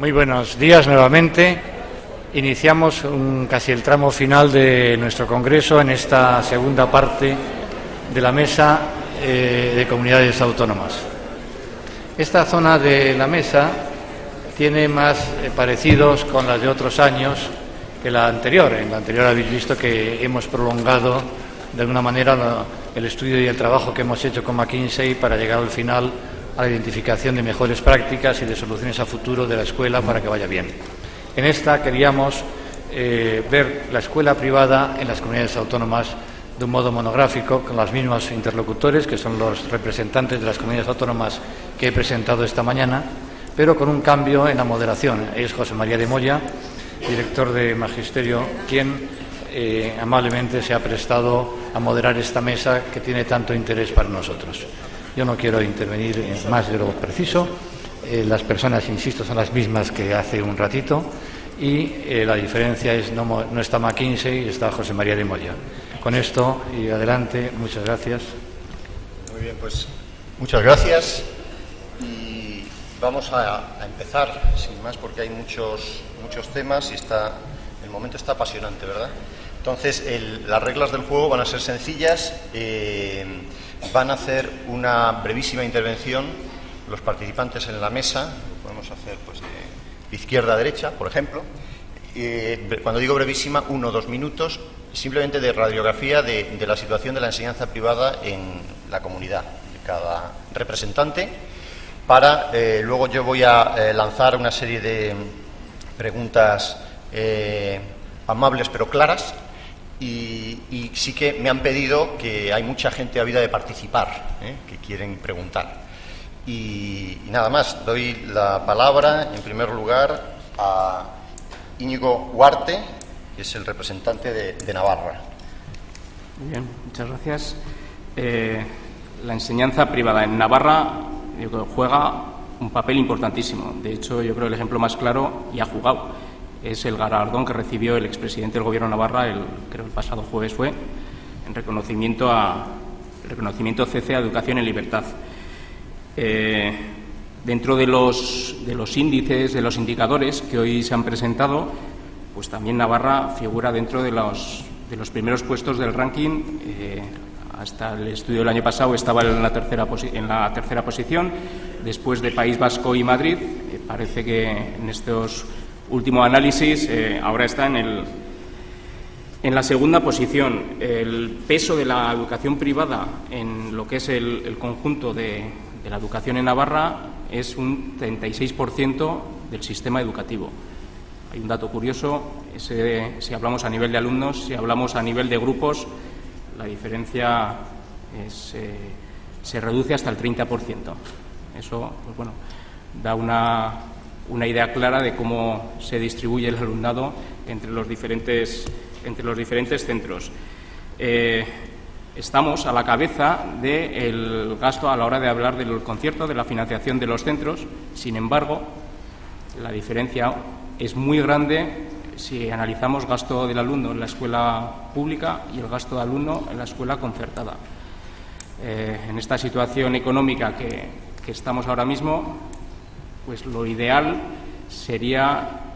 Muy buenos días nuevamente. Iniciamos casi el tramo final de nuestro congreso en esta segunda parte de la mesa de comunidades autónomas. Esta zona de la mesa tiene más parecidos con las de otros años que la anterior. En la anterior habéis visto que hemos prolongado de alguna manera el estudio y el trabajo que hemos hecho con McKinsey para llegar al final a la identificación de mejores prácticas y de soluciones a futuro de la escuela para que vaya bien. En esta queríamos ver la escuela privada en las comunidades autónomas de un modo monográfico, con los mismos interlocutores, que son los representantes de las comunidades autónomas que he presentado esta mañana, pero con un cambio en la moderación. Es José María de Moya, director de Magisterio, quien amablemente se ha prestado a moderar esta mesa que tiene tanto interés para nosotros. Yo no quiero intervenir más de lo preciso. Las personas, insisto, son las mismas que hace un ratito y la diferencia es no está McKinsey, está José María de Moya. Con esto y adelante, muchas gracias. Muy bien, pues muchas gracias y vamos a empezar sin más porque hay muchos temas y el momento está apasionante, ¿verdad? Entonces, las reglas del juego van a ser sencillas. Van a hacer una brevísima intervención los participantes en la mesa. Lo podemos hacer pues, de izquierda a derecha, por ejemplo. Cuando digo brevísima, 1 o 2 minutos, simplemente de radiografía de la situación de la enseñanza privada en la comunidad de cada representante. Luego yo voy a lanzar una serie de preguntas amables pero claras. Y sí que me han pedido que hay mucha gente ávida de participar, que quieren preguntar. Y nada más, doy la palabra en primer lugar a Íñigo Huarte, que es el representante de Navarra. Muy bien, muchas gracias. La enseñanza privada en Navarra yo creo, juega un papel importantísimo. De hecho, yo creo que el ejemplo más claro, y ha jugado, es el galardón que recibió el expresidente del Gobierno de Navarra, creo el pasado jueves fue, en reconocimiento CC a Educación en Libertad. Dentro de los índices, de los indicadores que hoy se han presentado, pues también Navarra figura dentro de los primeros puestos del ranking. Hasta el estudio del año pasado estaba en la tercera posición, después de País Vasco y Madrid. Parece que en estos último análisis, ahora está en la segunda posición. El peso de la educación privada en lo que es el conjunto de la educación en Navarra es un 36% del sistema educativo. Hay un dato curioso, si hablamos a nivel de alumnos, si hablamos a nivel de grupos, la diferencia se reduce hasta el 30%. Eso, pues bueno, da una idea clara de cómo se distribuye el alumnado entre los diferentes centros. Estamos a la cabeza del gasto a la hora de hablar del concierto, de la financiación de los centros. Sin embargo, la diferencia es muy grande si analizamos gasto del alumno en la escuela pública y el gasto de alumno en la escuela concertada. En esta situación económica que estamos ahora mismo, pues lo ideal sería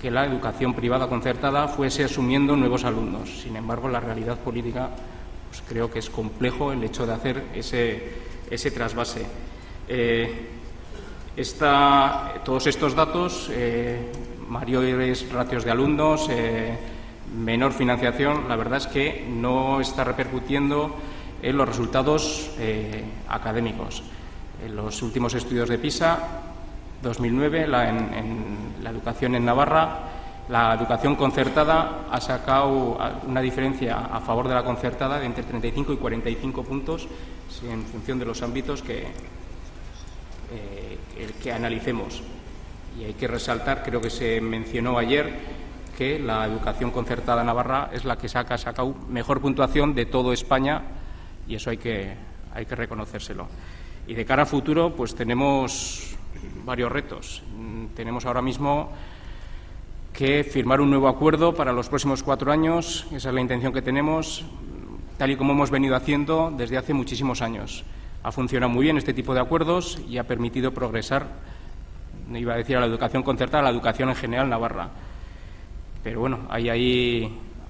que la educación privada concertada fuese asumiendo nuevos alumnos. Sin embargo, la realidad política, pues creo que es complejo el hecho de hacer ese trasvase. Todos estos datos, mayores ratios de alumnos, menor financiación, la verdad es que no está repercutiendo en los resultados académicos. En los últimos estudios de PISA, 2009, en la educación en Navarra, la educación concertada ha sacado una diferencia a favor de la concertada de entre 35 y 45 puntos en función de los ámbitos que analicemos. Y hay que resaltar, creo que se mencionó ayer, que la educación concertada en Navarra es la que ha sacado mejor puntuación de toda España y eso hay que reconocérselo. Y de cara a futuro, pues tenemos varios retos. Tenemos ahora mismo que firmar un nuevo acuerdo para los próximos 4 años. Esa es la intención que tenemos, tal y como hemos venido haciendo desde hace muchísimos años. Ha funcionado muy bien este tipo de acuerdos y ha permitido progresar no iba a decir a la educación concertada, a la educación en general navarra. Pero bueno, hay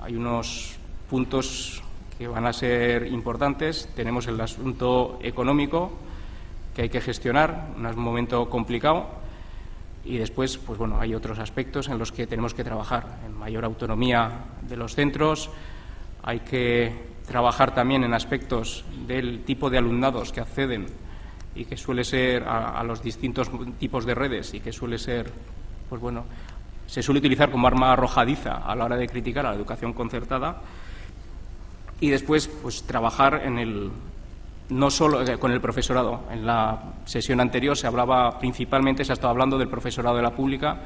unos puntos que van a ser importantes. Tenemos el asunto económico que hay que gestionar, un momento complicado, y después, pues bueno, hay otros aspectos en los que tenemos que trabajar, en mayor autonomía de los centros. Hay que trabajar también en aspectos del tipo de alumnados que acceden y que suele ser a los distintos tipos de redes y que suele ser, pues bueno, se suele utilizar como arma arrojadiza a la hora de criticar a la educación concertada. Y después, pues trabajar no solo con el profesorado. En la sesión anterior se ha estado hablando del profesorado de la pública.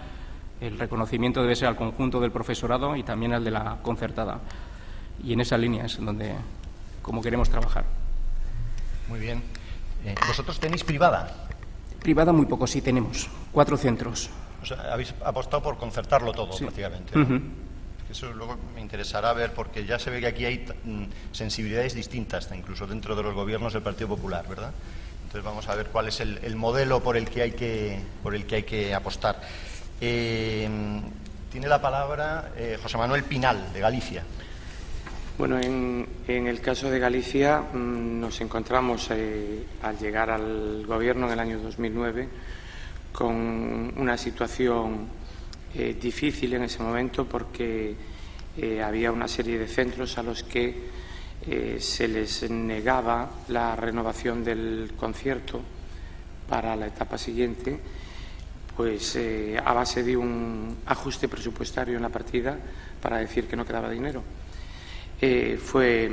El reconocimiento debe ser al conjunto del profesorado y también al de la concertada. Y en esa línea es donde, como queremos trabajar. Muy bien. ¿Vosotros tenéis privada? Privada muy poco, sí, tenemos 4 centros. O sea, habéis apostado por concertarlo todo, sí, prácticamente, ¿no? Eso luego me interesará ver, porque ya se ve que aquí hay sensibilidades distintas, incluso dentro de los gobiernos del Partido Popular, ¿verdad? Entonces vamos a ver cuál es el modelo por el que hay que apostar. Tiene la palabra José Manuel Pinal, de Galicia. Bueno, en el caso de Galicia nos encontramos al llegar al Gobierno en el año 2009 con una situación difícil en ese momento, porque había una serie de centros a los que se les negaba la renovación del concierto para la etapa siguiente, pues a base de un ajuste presupuestario en la partida para decir que no quedaba dinero. Fue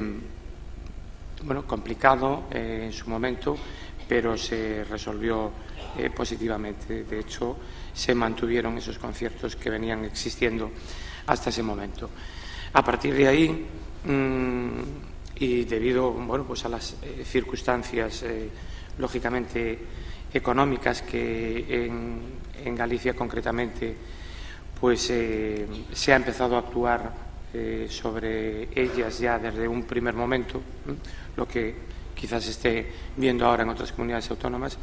complicado en su momento, pero se resolvió positivamente. De hecho, se mantuvieron esos conciertos que venían existiendo hasta ese momento. A partir de ahí, y debido pues a las circunstancias lógicamente económicas que en Galicia concretamente pues se ha empezado a actuar sobre ellas ya desde un primer momento, lo que quizás se esté viendo ahora en otras comunidades autónomas.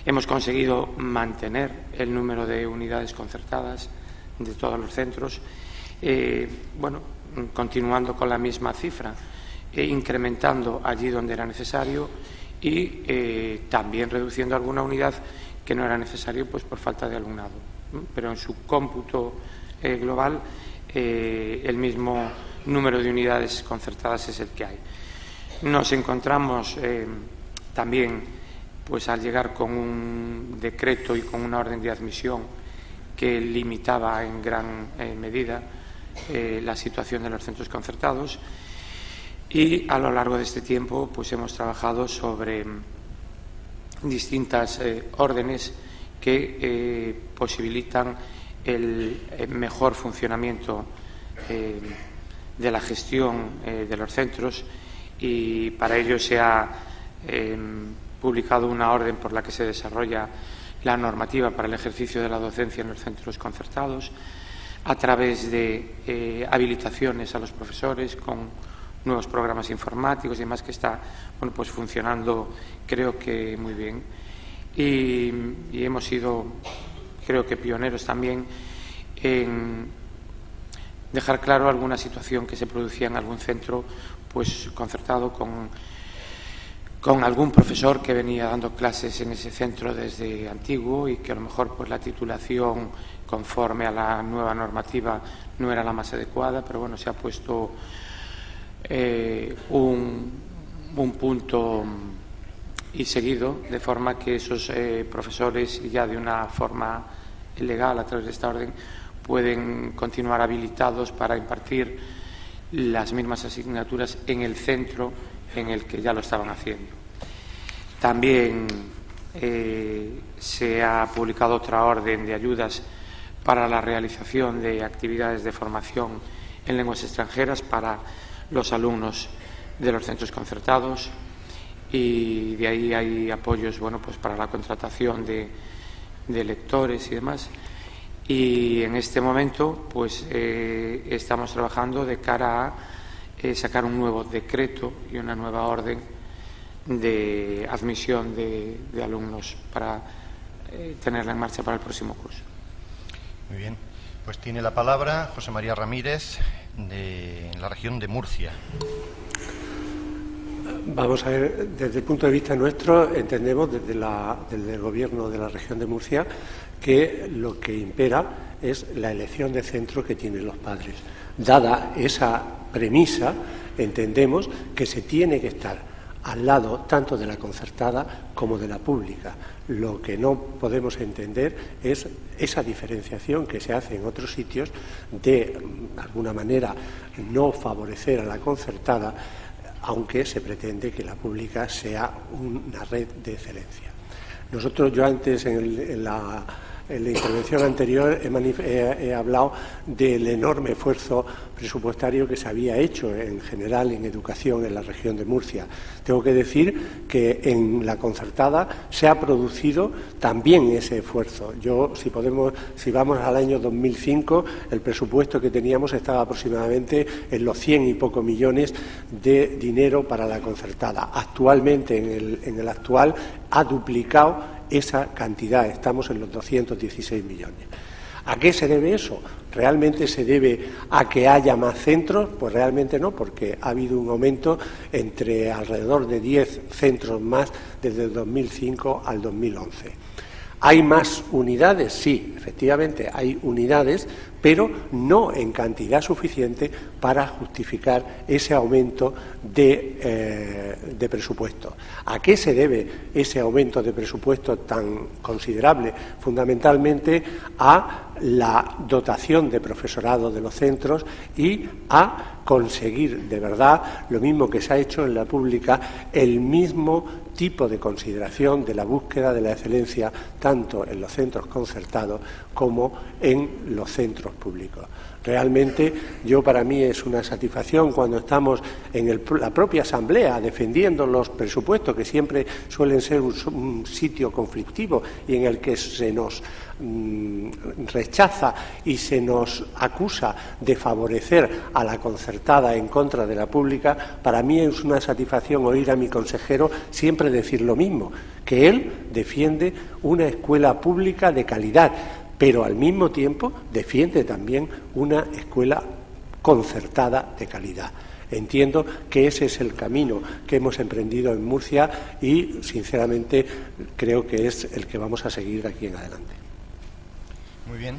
Hemos conseguido mantener el número de unidades concertadas de todos los centros, continuando con la misma cifra, incrementando allí donde era necesario y también reduciendo alguna unidad que no era necesario pues por falta de alumnado. Pero en su cómputo global el mismo número de unidades concertadas es el que hay. Nos encontramos también, pues al llegar con un decreto y con una orden de admisión que limitaba en gran medida la situación de los centros concertados, y a lo largo de este tiempo pues hemos trabajado sobre distintas órdenes que posibilitan el mejor funcionamiento de la gestión de los centros, y para ello se ha publicado una orden por la que se desarrolla la normativa para el ejercicio de la docencia en los centros concertados, a través de habilitaciones a los profesores con nuevos programas informáticos y demás, que está pues funcionando creo que muy bien. Y hemos sido, creo que pioneros también en dejar claro alguna situación que se producía en algún centro pues concertado con algún profesor que venía dando clases en ese centro desde antiguo y que a lo mejor pues la titulación conforme a la nueva normativa no era la más adecuada, pero bueno, se ha puesto un punto y seguido, de forma que esos profesores ya de una forma legal a través de esta orden pueden continuar habilitados para impartir las mismas asignaturas en el centro en el que ya lo estaban haciendo. También se ha publicado otra orden de ayudas para la realización de actividades de formación en lenguas extranjeras para los alumnos de los centros concertados, y de ahí hay apoyos pues para la contratación de lectores y demás. Y en este momento pues estamos trabajando de cara a sacar un nuevo decreto y una nueva orden de admisión de alumnos para tenerla en marcha para el próximo curso. Muy bien. Pues tiene la palabra José María Ramírez, de la región de Murcia. Vamos a ver, desde el punto de vista nuestro, entendemos desde el Gobierno de la región de Murcia que lo que impera es la elección de centro que tienen los padres. Dada esa premisa, entendemos que se tiene que estar al lado tanto de la concertada como de la pública. Lo que no podemos entender es esa diferenciación que se hace en otros sitios de alguna manera, no favorecer a la concertada, aunque se pretende que la pública sea una red de excelencia. Yo antes en la intervención anterior he hablado del enorme esfuerzo presupuestario que se había hecho en general en educación en la región de Murcia. Tengo que decir que en la concertada se ha producido también ese esfuerzo. Si vamos al año 2005, el presupuesto que teníamos estaba aproximadamente en los 100 y pocos millones de dinero para la concertada. Actualmente, en el actual, ha duplicado esa cantidad, estamos en los 216 millones. ¿A qué se debe eso? ¿Realmente se debe a que haya más centros? Pues realmente no, porque ha habido un aumento entre alrededor de 10 centros más desde el 2005 al 2011. ¿Hay más unidades? Sí, efectivamente hay unidades, pero no en cantidad suficiente para justificar ese aumento de presupuesto. ¿A qué se debe ese aumento de presupuesto tan considerable? Fundamentalmente a la dotación de profesorado de los centros y a conseguir de verdad, lo mismo que se ha hecho en la pública, el mismo tipo de consideración de la búsqueda de la excelencia tanto en los centros concertados como en los centros públicos. Realmente, para mí es una satisfacción cuando estamos en la propia Asamblea defendiendo los presupuestos, que siempre suelen ser un sitio conflictivo y en el que se nos rechaza y se nos acusa de favorecer a la concertada en contra de la pública. Para mí es una satisfacción oír a mi consejero siempre decir lo mismo, que él defiende una escuela pública de calidad, pero al mismo tiempo defiende también una escuela concertada de calidad. Entiendo que ese es el camino que hemos emprendido en Murcia y, sinceramente, creo que es el que vamos a seguir de aquí en adelante. Muy bien,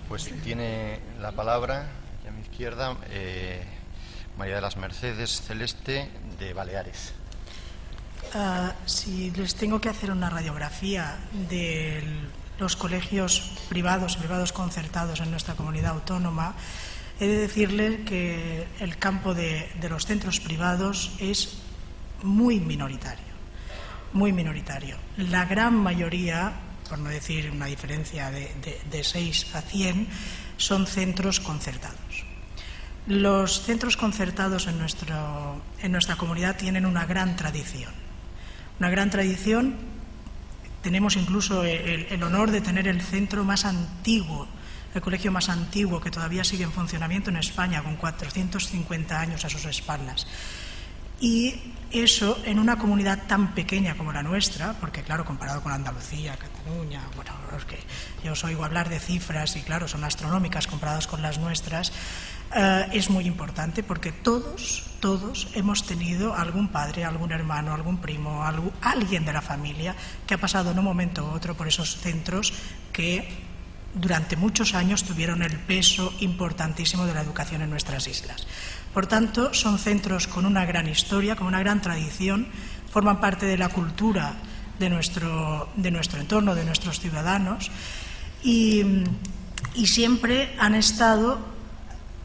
pues tiene la palabra aquí a mi izquierda María de las Mercedes Celeste, de Baleares. Si les tengo que hacer una radiografía de los colegios privados concertados en nuestra comunidad autónoma, he de decirles que el campo de los centros privados es muy minoritario, muy minoritario. La gran mayoría, por no decir una diferencia de 6 a 100, son centros concertados. Los centros concertados en nuestra comunidad tienen una gran tradición. Una gran tradición. Tenemos incluso el honor de tener el centro más antiguo, el colegio más antiguo que todavía sigue en funcionamiento en España, con 450 años a sus espaldas. Y eso en una comunidad tan pequeña como la nuestra, porque claro, comparado con Andalucía, Cataluña, bueno, es que yo os oigo hablar de cifras y claro, son astronómicas comparadas con las nuestras, es muy importante porque todos hemos tenido algún padre, algún hermano, algún primo, alguien de la familia que ha pasado en un momento u otro por esos centros que durante muchos años tuvieron el peso importantísimo de la educación en nuestras islas. Por tanto, son centros con una gran historia, con una gran tradición, forman parte de la cultura de nuestro entorno, de nuestros ciudadanos, y siempre han estado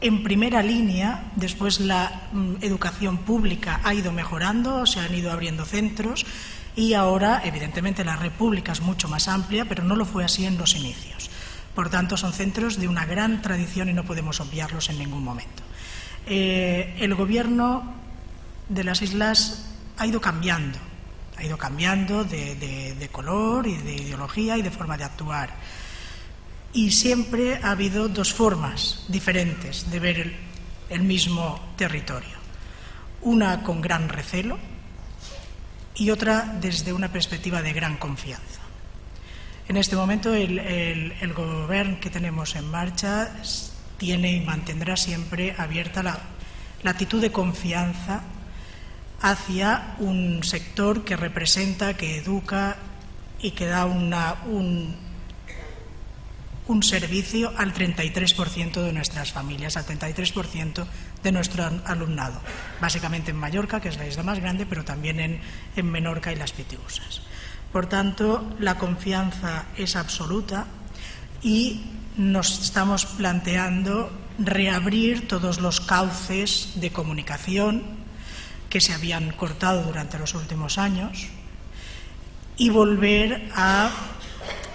en primera línea. Después la educación pública ha ido mejorando, se han ido abriendo centros y ahora, evidentemente, la red pública es mucho más amplia, pero no lo fue así en los inicios. Por tanto, son centros de una gran tradición y no podemos obviarlos en ningún momento. El gobierno de las islas ha ido cambiando de color y de ideología y de forma de actuar. Y siempre ha habido dos formas diferentes de ver el mismo territorio. Una con gran recelo y otra desde una perspectiva de gran confianza. En este momento el gobierno que tenemos en marcha tiene y mantendrá siempre abierta la actitud de confianza hacia un sector que representa, que educa y que da un servicio al 33% de nuestras familias, al 33% de nuestro alumnado, básicamente en Mallorca, que es la isla más grande, pero también en Menorca y las Pitiusas. Por tanto, la confianza es absoluta y nos estamos planteando reabrir todos los cauces de comunicación que se habían cortado durante los últimos años y volver a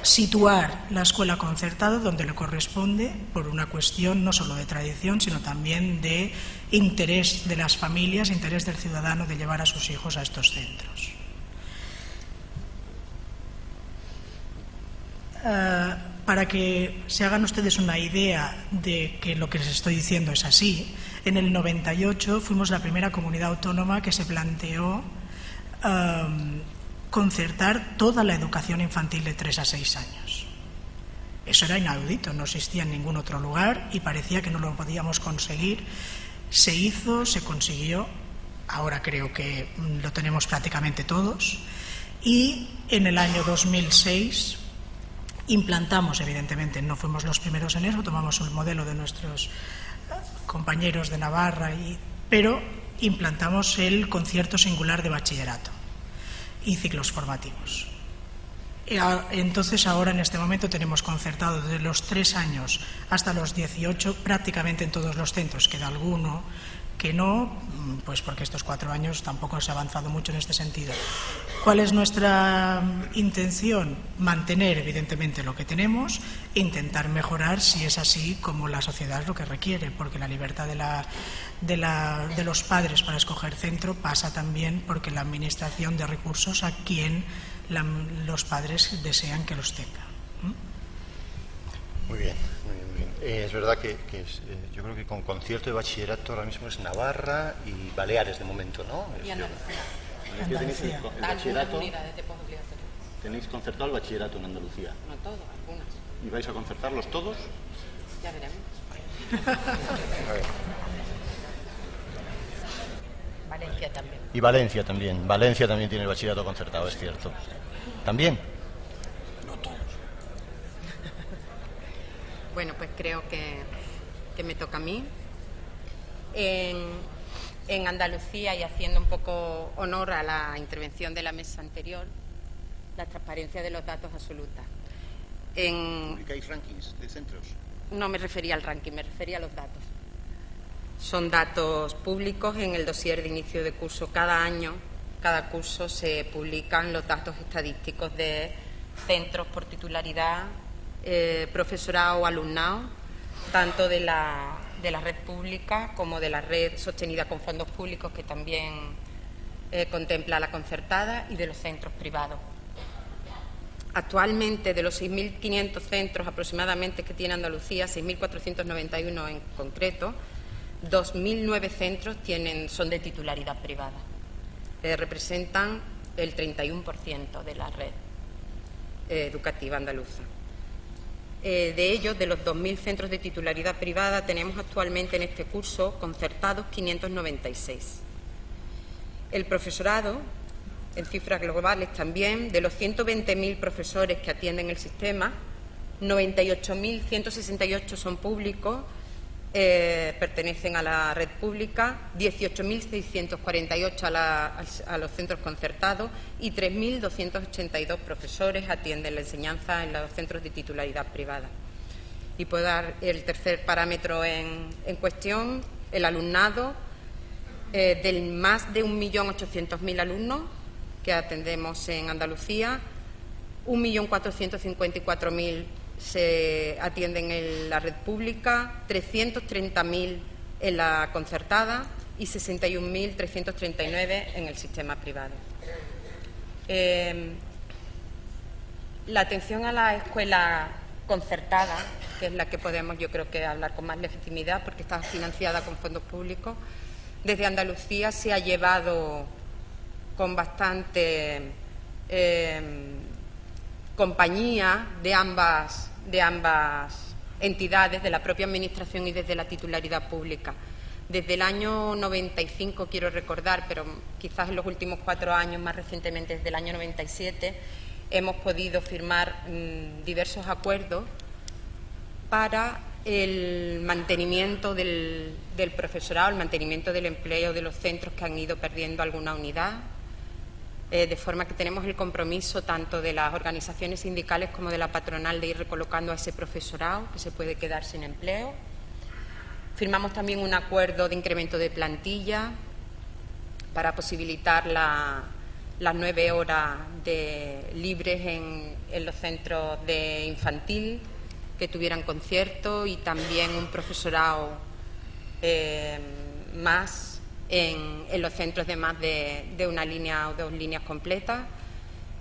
situar la escuela concertada donde le corresponde, por una cuestión no solo de tradición, sino también de interés de las familias, interés del ciudadano de llevar a sus hijos a estos centros. Para que se hagan ustedes una idea de que lo que les estoy diciendo es así, en el 98 fuimos la primera comunidad autónoma que se planteó concertar toda la educación infantil de 3 a 6 años. Eso era inaudito, no existía en ningún otro lugar y parecía que no lo podíamos conseguir. Se hizo, se consiguió, ahora creo que lo tenemos prácticamente todos, y en el año 2006 implantamos, evidentemente no fuimos los primeros en eso, tomamos el modelo de nuestros compañeros de Navarra, pero implantamos el concierto singular de bachillerato y ciclos formativos. Entonces ahora en este momento tenemos concertado desde los 3 años hasta los 18 prácticamente en todos los centros, queda alguno que no, pues porque estos 4 años tampoco se ha avanzado mucho en este sentido. ¿Cuál es nuestra intención? Mantener evidentemente lo que tenemos e intentar mejorar si es así como la sociedad es lo que requiere, porque la libertad de los padres para escoger centro pasa también porque la administración de recursos a quien los padres desean que los tenga. Muy bien, muy bien, muy bien. Es verdad que yo creo que con concierto de bachillerato ahora mismo es Navarra y Baleares de momento, ¿no? Y Andalucía. Tenéis el bachillerato, Tenéis concertado el bachillerato en Andalucía. No todos, algunas. ¿Y vais a concertarlos todos? Ya veremos. Valencia también. Y Valencia también. Valencia también tiene el bachillerato concertado, es cierto. ¿También? No todos. Bueno, pues creo que me toca a mí. En Andalucía, y haciendo un poco honor a la intervención de la mesa anterior, la transparencia de los datos absoluta. ¿Publicáis rankings de centros? No me refería al ranking, me refería a los datos. Son datos públicos en el dossier de inicio de curso. Cada año, cada curso, se publican los datos estadísticos de centros por titularidad, profesorado o alumnado, tanto de la red pública como de la red sostenida con fondos públicos, que también contempla la concertada, y de los centros privados. Actualmente, de los 6.500 centros aproximadamente que tiene Andalucía, 6.491 en concreto, 2.009 centros son de titularidad privada. Representan el 31% de la red educativa andaluza. De ellos, de los 2.000 centros de titularidad privada, tenemos actualmente en este curso concertados 596. El profesorado, en cifras globales también, de los 120.000 profesores que atienden el sistema, 98.168 son públicos, pertenecen a la red pública, 18.648 a los centros concertados y 3.282 profesores atienden la enseñanza en los centros de titularidad privada. Y puedo dar el tercer parámetro en cuestión, el alumnado, del más de 1.800.000 alumnos que atendemos en Andalucía, 1.454.000 se atienden en la red pública, 330.000 en la concertada y 61.339 en el sistema privado. La atención a la escuela concertada, que es la que podemos, yo creo, que hablar con más legitimidad porque está financiada con fondos públicos, desde Andalucía se ha llevado con bastante compañía de ambas entidades, de la propia Administración y desde la titularidad pública. Desde el año 95, quiero recordar, pero quizás en los últimos 4 años, más recientemente desde el año 97, hemos podido firmar diversos acuerdos para el mantenimiento del profesorado, el mantenimiento del empleo de los centros que han ido perdiendo alguna unidad, de forma que tenemos el compromiso tanto de las organizaciones sindicales como de la patronal de ir recolocando a ese profesorado que se puede quedar sin empleo. Firmamos también un acuerdo de incremento de plantilla para posibilitar las 9 horas libres en los centros de infantil que tuvieran concierto, y también un profesorado más en los centros de más de una línea o 2 líneas completas.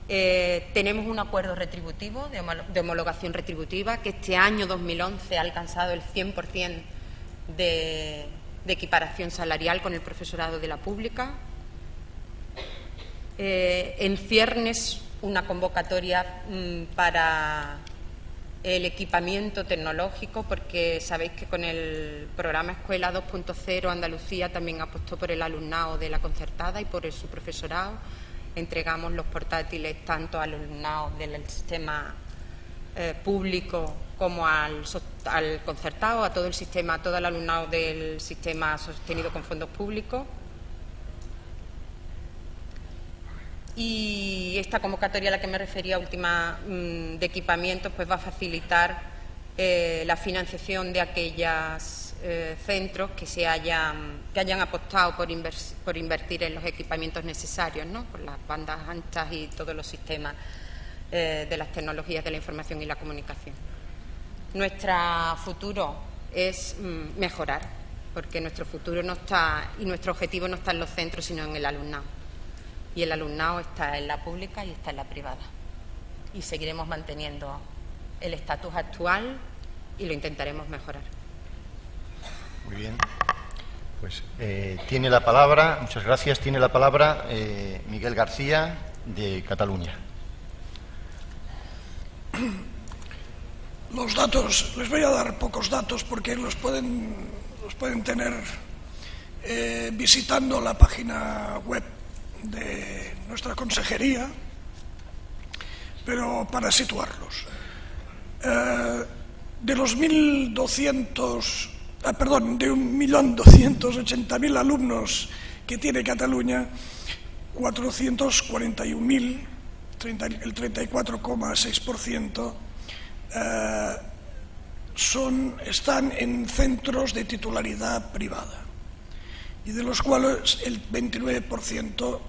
Tenemos un acuerdo retributivo, de homologación retributiva, que este año 2011 ha alcanzado el 100% de equiparación salarial con el profesorado de la pública. En ciernes una convocatoria para el equipamiento tecnológico, porque sabéis que con el programa Escuela 2.0 Andalucía también apostó por el alumnado de la concertada y por su profesorado. Entregamos los portátiles tanto al alumnado del sistema público como al concertado, a todo el sistema, a todo el alumnado del sistema sostenido con fondos públicos. Y esta convocatoria a la que me refería última de equipamientos pues va a facilitar la financiación de aquellos centros que hayan apostado por invertir en los equipamientos necesarios, ¿no? Por las bandas anchas y todos los sistemas de las tecnologías de la información y la comunicación. Nuestro futuro es mejorar, porque nuestro futuro no está, y nuestro objetivo no está en los centros, sino en el alumnado. Y el alumnado está en la pública y está en la privada. Y seguiremos manteniendo el estatus actual y lo intentaremos mejorar. Muy bien. Pues tiene la palabra, muchas gracias, tiene la palabra Miguel García, de Cataluña. Los datos, les voy a dar pocos datos porque los pueden tener visitando la página web de nuestra consejería, pero para situarlos. De los 1.280.000 alumnos que tiene Cataluña, 441.000, el 34,6%, están en centros de titularidad privada, y de los cuales el 29%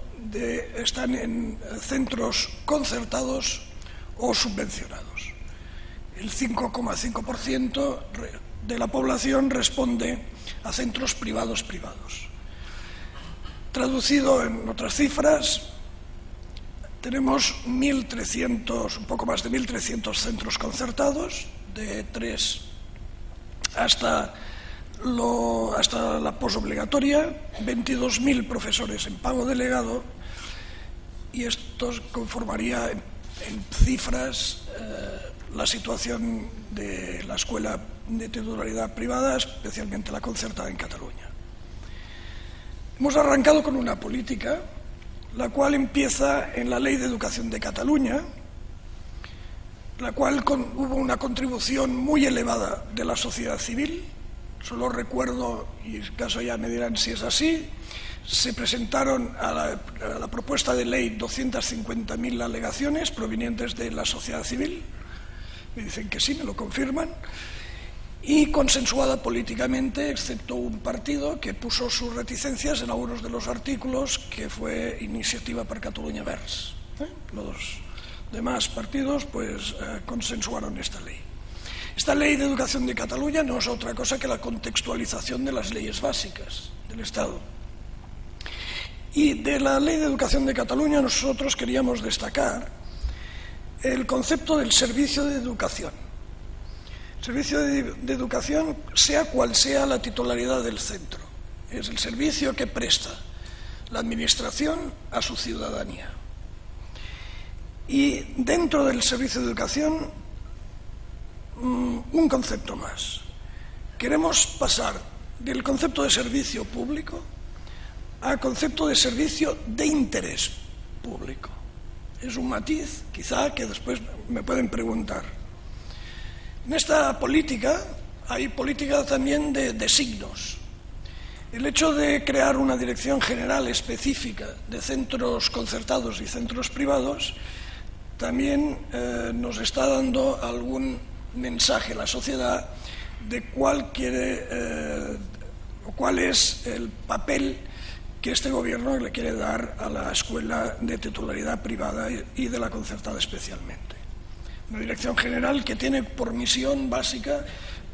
están en centros concertados o subvencionados. El 5,5% de la población responde a centros privados. Traducido en otras cifras, tenemos 1.300, un poco más de 1.300 centros concertados, de 3 hasta la posobligatoria, 22.000 profesores en pago delegado, y esto conformaría en cifras la situación de la escuela de titularidad privada, especialmente la concertada en Cataluña. Hemos arrancado con una política la cual empieza en la Ley de Educación de Cataluña, la cual hubo una contribución muy elevada de la sociedad civil. Solo recuerdo, y en caso ya me dirán si es así, se presentaron a la propuesta de ley 250.000 alegaciones provenientes de la sociedad civil. Me dicen que sí, me lo confirman. Y consensuada políticamente, excepto un partido que puso sus reticencias en algunos de los artículos, que fue Iniciativa per Catalunya Verds. Los demás partidos pues consensuaron esta ley. Esta Ley de Educación de Cataluña no es otra cosa que la contextualización de las leyes básicas del Estado. Y de la Ley de Educación de Cataluña nosotros queríamos destacar el concepto del servicio de educación. El servicio de educación, sea cual sea la titularidad del centro, es el servicio que presta la Administración a su ciudadanía. Y dentro del servicio de educación, un concepto más. Queremos pasar del concepto de servicio público al concepto de servicio de interés público. Es un matiz, quizá, que después me pueden preguntar. En esta política hay política también de signos. El hecho de crear una dirección general específica de centros concertados y centros privados también nos está dando algún mensaje a la sociedad de cuál es el papel que este gobierno le quiere dar a la escuela de titularidad privada y de la concertada especialmente. Una dirección general que tiene por misión básica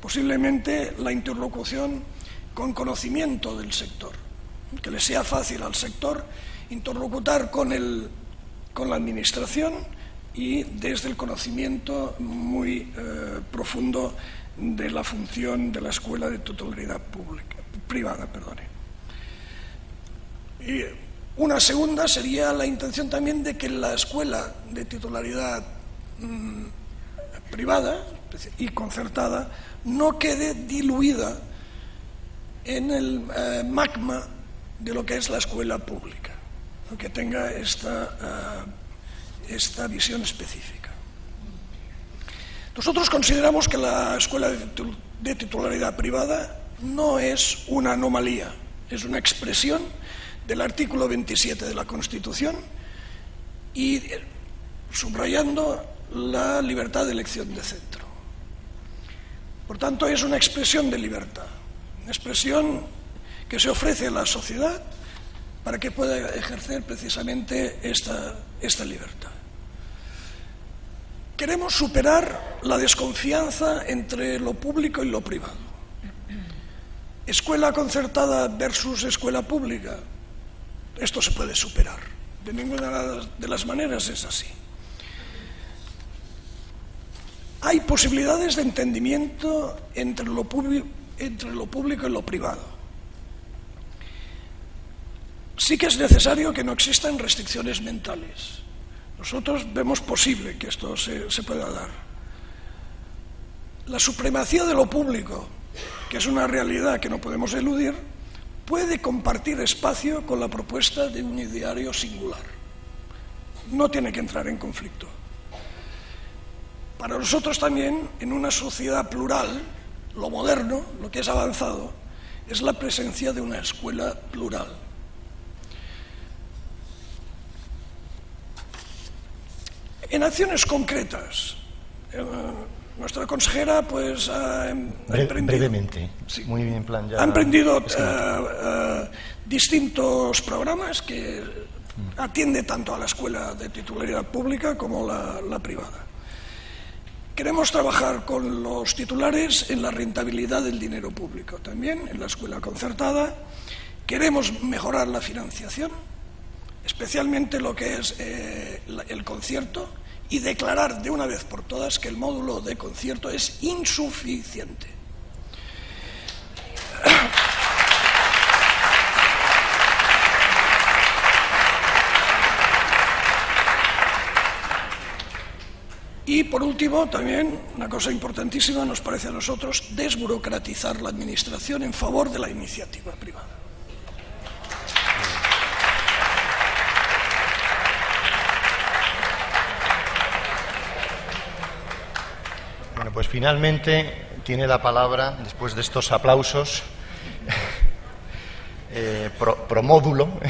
posiblemente la interlocución con conocimiento del sector, que le sea fácil al sector interlocutar con la administración y desde el conocimiento muy profundo de la función de la escuela de titularidad privada. Y una segunda sería la intención también de que la escuela de titularidad privada y concertada no quede diluida en el magma de lo que es la escuela pública, que tenga esta visión específica. Nosotros consideramos que la escuela de titularidad privada no es una anomalía, es una expresión del artículo 27 de la Constitución y subrayando la libertad de elección de centro. Por tanto, es una expresión de libertad, una expresión que se ofrece a la sociedad para que pueda ejercer precisamente esta libertad. Queremos superar la desconfianza entre lo público y lo privado. Escuela concertada versus escuela pública, esto se puede superar. De ninguna de las maneras es así. Hay posibilidades de entendimiento entre lo público y lo privado. Sí que es necesario que no existan restricciones mentales. Nosotros vemos posible que esto se pueda dar. La supremacía de lo público, que es una realidad que no podemos eludir, puede compartir espacio con la propuesta de un ideario singular. No tiene que entrar en conflicto. Para nosotros también, en una sociedad plural, lo moderno, lo que es avanzado, es la presencia de una escuela plural. En acciones concretas, nuestra consejera pues ha emprendido... Brevemente, sí, muy bien, plan ya... Ha emprendido distintos programas que atiende tanto a la escuela de titularidad pública como la privada. Queremos trabajar con los titulares en la rentabilidad del dinero público, también en la escuela concertada. Queremos mejorar la financiación, especialmente lo que es el concierto, y declarar de una vez por todas que el módulo de concierto es insuficiente. Y por último, también una cosa importantísima nos parece a nosotros, desburocratizar la administración en favor de la iniciativa privada. Bueno, pues finalmente tiene la palabra, después de estos aplausos, pro módulo,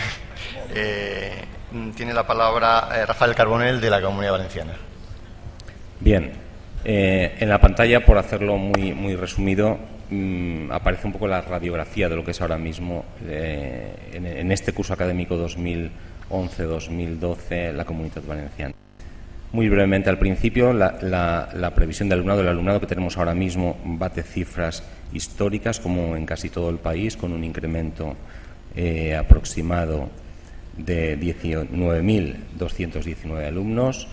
tiene la palabra Rafael Carbonell, de la Comunidad Valenciana. Bien, en la pantalla, por hacerlo muy resumido, aparece un poco la radiografía de lo que es ahora mismo en este curso académico 2011-2012 la Comunidad Valenciana. Muy brevemente, al principio, la previsión de alumnado, el alumnado que tenemos ahora mismo bate cifras históricas, como en casi todo el país, con un incremento aproximado de 19.219 alumnos.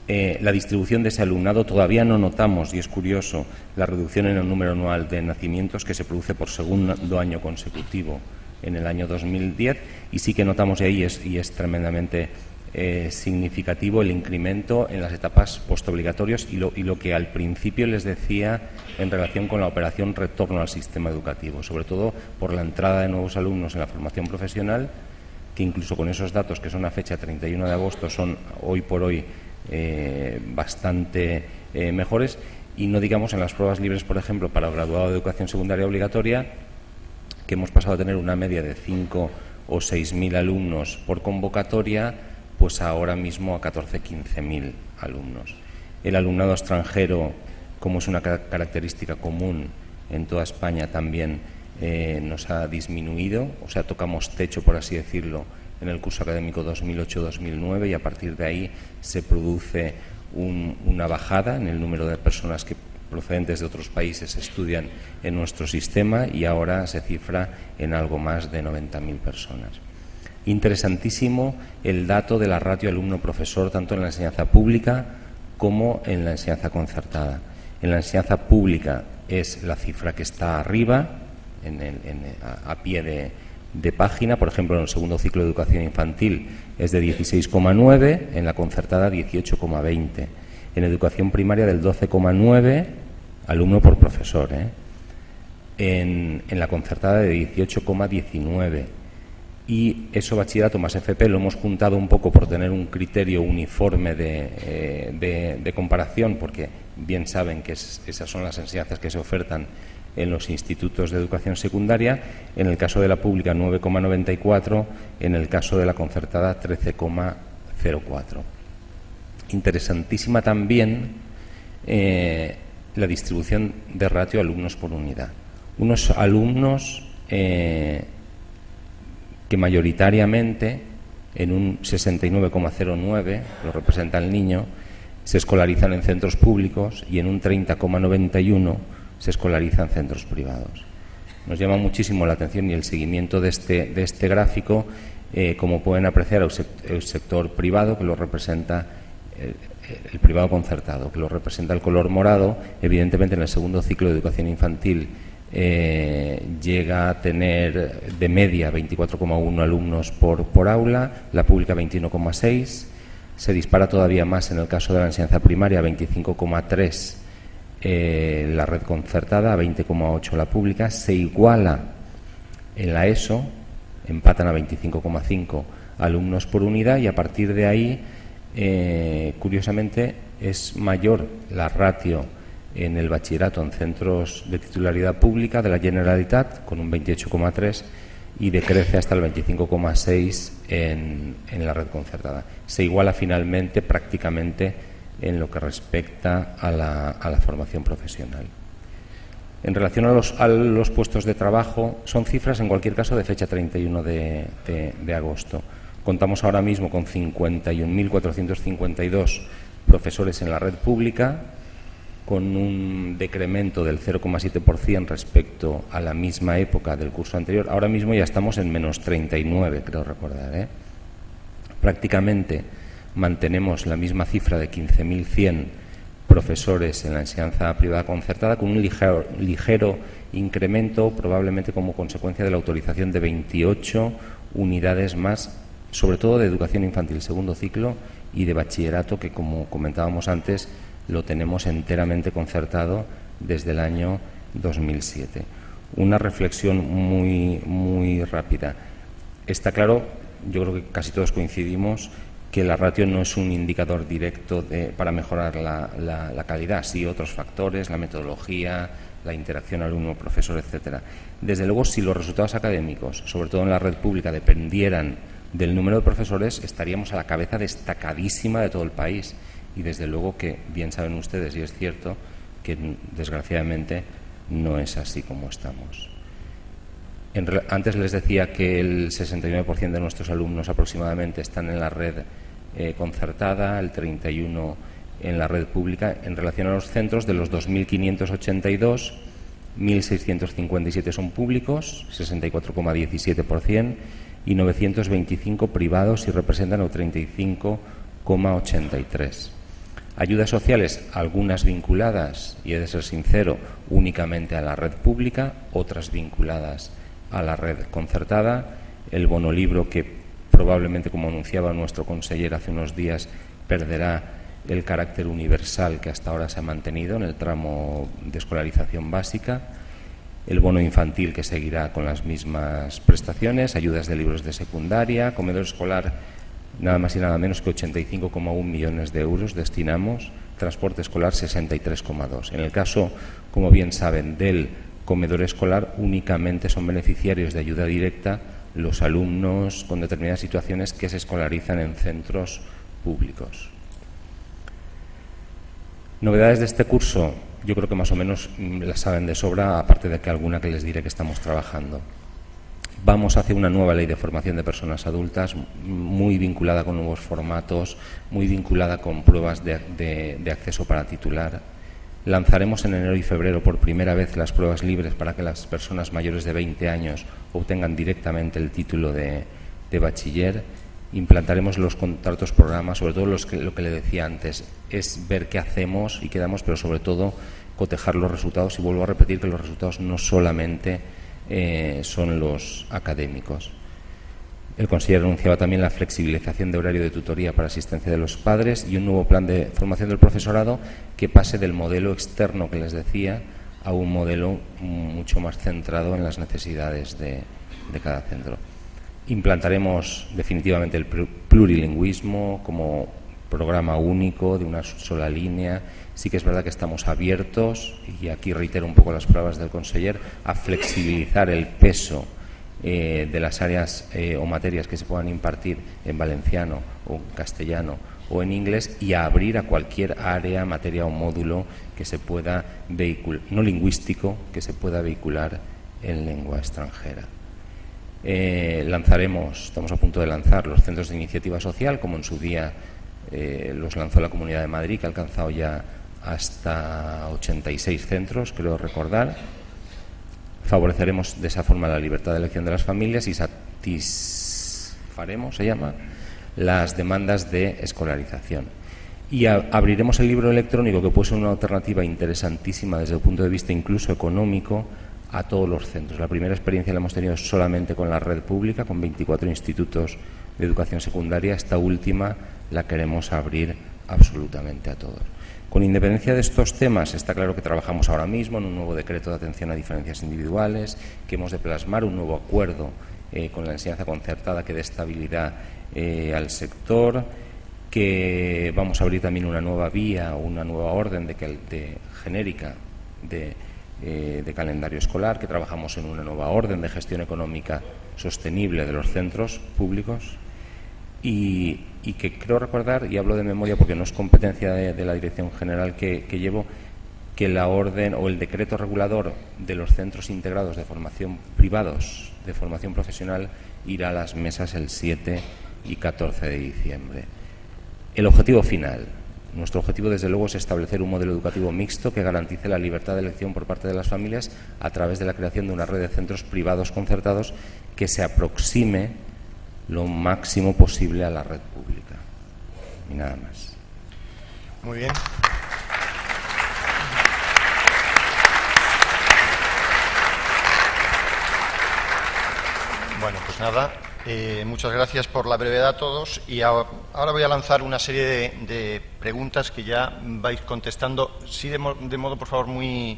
La distribución de ese alumnado todavía no notamos, y es curioso, la reducción en el número anual de nacimientos que se produce por segundo año consecutivo en el año 2010, y sí que notamos ahí, y es tremendamente significativo el incremento en las etapas postobligatorias y lo que al principio les decía en relación con la operación retorno al sistema educativo, sobre todo por la entrada de nuevos alumnos en la formación profesional, que incluso con esos datos que son a fecha 31 de agosto son hoy por hoy bastante mejores, y no digamos en las pruebas libres, por ejemplo, para el graduado de educación secundaria obligatoria, que hemos pasado a tener una media de 5 o 6.000 alumnos por convocatoria, pues ahora mismo a 14-15.000 alumnos. El alumnado extranjero, como es una característica común en toda España, también nos ha disminuido, o sea, tocamos techo, por así decirlo, en el curso académico 2008-2009, y a partir de ahí se produce una bajada en el número de personas que procedentes de otros países estudian en nuestro sistema, y ahora se cifra en algo más de 90.000 personas. Interesantísimo el dato de la ratio alumno-profesor, tanto en la enseñanza pública como en la enseñanza concertada. En la enseñanza pública es la cifra que está arriba, a pie de página. Por ejemplo, en el segundo ciclo de educación infantil es de 16,9, en la concertada 18,20. En educación primaria del 12,9 alumno por profesor. En la concertada de 18,19. Y eso, bachillerato más FP, lo hemos juntado un poco por tener un criterio uniforme de comparación, porque bien saben que esas son las enseñanzas que se ofertan en los institutos de educación secundaria. En el caso de la pública 9,94, en el caso de la concertada 13,04. Interesantísima también la distribución de ratio alumnos por unidad. Unos alumnos que mayoritariamente, en un 69,09, lo representa el niño, se escolarizan en centros públicos, y en un 30,91 se escolariza en centros privados. Nos llama muchísimo la atención, y el seguimiento de este gráfico, como pueden apreciar, el sector privado, que lo representa el privado concertado, que lo representa el color morado. Evidentemente, en el segundo ciclo de educación infantil llega a tener de media 24,1 alumnos por aula, la pública 21,6, se dispara todavía más en el caso de la enseñanza primaria, 25,3 la red concertada, a 20,8 la pública, se iguala en la ESO, empatan a 25,5 alumnos por unidad, y a partir de ahí, curiosamente, es mayor la ratio en el bachillerato en centros de titularidad pública de la Generalitat, con un 28,3, y decrece hasta el 25,6 en la red concertada. Se iguala finalmente prácticamente en lo que respecta a la formación profesional. En relación a los puestos de trabajo, son cifras en cualquier caso de fecha 31 de agosto. Contamos ahora mismo con 51.452 profesores en la red pública, con un decremento del 0,7% respecto a la misma época del curso anterior. Ahora mismo ya estamos en menos 39, creo recordar. Prácticamente mantenemos la misma cifra de 15.100 profesores en la enseñanza privada concertada, con un ligero incremento, probablemente como consecuencia de la autorización de 28 unidades más, sobre todo de educación infantil segundo ciclo y de bachillerato, que, como comentábamos antes, lo tenemos enteramente concertado desde el año 2007. Una reflexión muy rápida. Está claro, yo creo que casi todos coincidimos, que la ratio no es un indicador directo para mejorar la calidad, sí otros factores, la metodología, la interacción alumno-profesor, etcétera. Desde luego, si los resultados académicos, sobre todo en la red pública, dependieran del número de profesores, estaríamos a la cabeza destacadísima de todo el país. Y desde luego que bien saben ustedes, y es cierto, que desgraciadamente no es así como estamos. Antes les decía que el 69% de nuestros alumnos aproximadamente están en la red concertada, el 31% en la red pública. En relación a los centros, de los 2.582, 1.657 son públicos, 64,17%, y 925 privados, y representan el 35,83%. Ayudas sociales, algunas vinculadas, y he de ser sincero, únicamente a la red pública, otras vinculadas a la red concertada. El bonolibro, que probablemente, como anunciaba nuestro conseller hace unos días, perderá el carácter universal que hasta ahora se ha mantenido en el tramo de escolarización básica, el bono infantil, que seguirá con las mismas prestaciones, ayudas de libros de secundaria, comedor escolar, nada más y nada menos que 85,1 millones de euros destinamos, transporte escolar 63,2. En el caso, como bien saben, del comedor escolar, únicamente son beneficiarios de ayuda directa los alumnos con determinadas situaciones que se escolarizan en centros públicos. Novedades de este curso, yo creo que más o menos las saben de sobra, aparte de que alguna que les diré que estamos trabajando. Vamos hacia una nueva ley de formación de personas adultas, muy vinculada con nuevos formatos, muy vinculada con pruebas de acceso para titular. Lanzaremos en enero y febrero por primera vez las pruebas libres para que las personas mayores de 20 años obtengan directamente el título de bachiller. Implantaremos los contratos programa, sobre todo lo que le decía antes, es ver qué hacemos y qué damos, pero sobre todo cotejar los resultados, y vuelvo a repetir que los resultados no solamente son los académicos. El consejero anunciaba también la flexibilización de horario de tutoría para asistencia de los padres y un nuevo plan de formación del profesorado que pase del modelo externo que les decía a un modelo mucho más centrado en las necesidades de cada centro. Implantaremos definitivamente el plurilingüismo como programa único de una sola línea. Sí que es verdad que estamos abiertos, y aquí reitero un poco las palabras del conseller, a flexibilizar el peso de las áreas o materias que se puedan impartir en valenciano o en castellano o en inglés, y a abrir a cualquier área, materia o módulo que se pueda vehicular, no lingüístico, que se pueda vehicular en lengua extranjera. Estamos a punto de lanzar los centros de iniciativa social, como en su día los lanzó la Comunidad de Madrid, que ha alcanzado ya hasta 86 centros, creo recordar. Favoreceremos de esa forma la libertad de elección de las familias y satisfaremos, las demandas de escolarización. Y abriremos el libro electrónico, que puede ser una alternativa interesantísima desde el punto de vista incluso económico, a todos los centros. La primera experiencia la hemos tenido solamente con la red pública, con 24 institutos de educación secundaria. Esta última la queremos abrir absolutamente a todos. Con independencia de estos temas, está claro que trabajamos ahora mismo en un nuevo decreto de atención a diferencias individuales, que hemos de plasmar un nuevo acuerdo con la enseñanza concertada que dé estabilidad al sector, que vamos a abrir también una nueva vía o una nueva orden genérica de calendario escolar, que trabajamos en una nueva orden de gestión económica sostenible de los centros públicos, y que creo recordar, y hablo de memoria porque no es competencia de la dirección general que llevo, que la orden o el decreto regulador de los centros integrados de formación privados de formación profesional irá a las mesas el 7 y 14 de diciembre. El objetivo final. Nuestro objetivo, desde luego, es establecer un modelo educativo mixto que garantice la libertad de elección por parte de las familias a través de la creación de una red de centros privados concertados que se aproxime lo máximo posible a la red pública. Y nada más. Muy bien. Bueno, pues nada, muchas gracias por la brevedad a todos, y ahora voy a lanzar una serie de preguntas que ya vais contestando, sí de modo, por favor, muy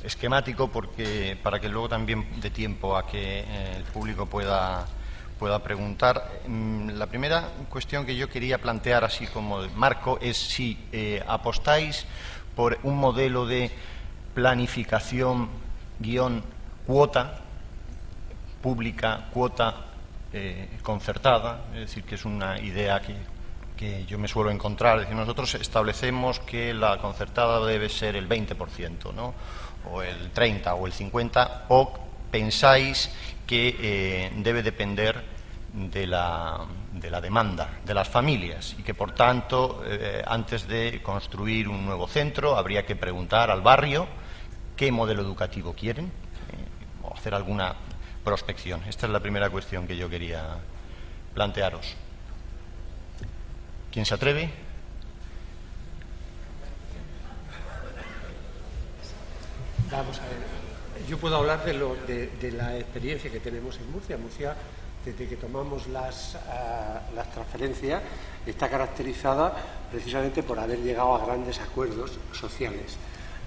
esquemático, porque para que luego también dé tiempo a que el público pueda preguntar. La primera cuestión que yo quería plantear así como de marco es si apostáis por un modelo de planificación _cuota pública, cuota concertada, es decir, que es una idea que yo me suelo encontrar. Es decir, nosotros establecemos que la concertada debe ser el 20%, ¿no? O el 30% o el 50%, o pensáis que debe depender de la demanda de las familias, y que, por tanto, antes de construir un nuevo centro habría que preguntar al barrio qué modelo educativo quieren, o hacer alguna prospección. Esta es la primera cuestión que yo quería plantearos. ¿Quién se atreve? Vamos a ver. Yo puedo hablar de la experiencia que tenemos en Murcia. Murcia desde que tomamos las transferencias, está caracterizada precisamente por haber llegado a grandes acuerdos sociales.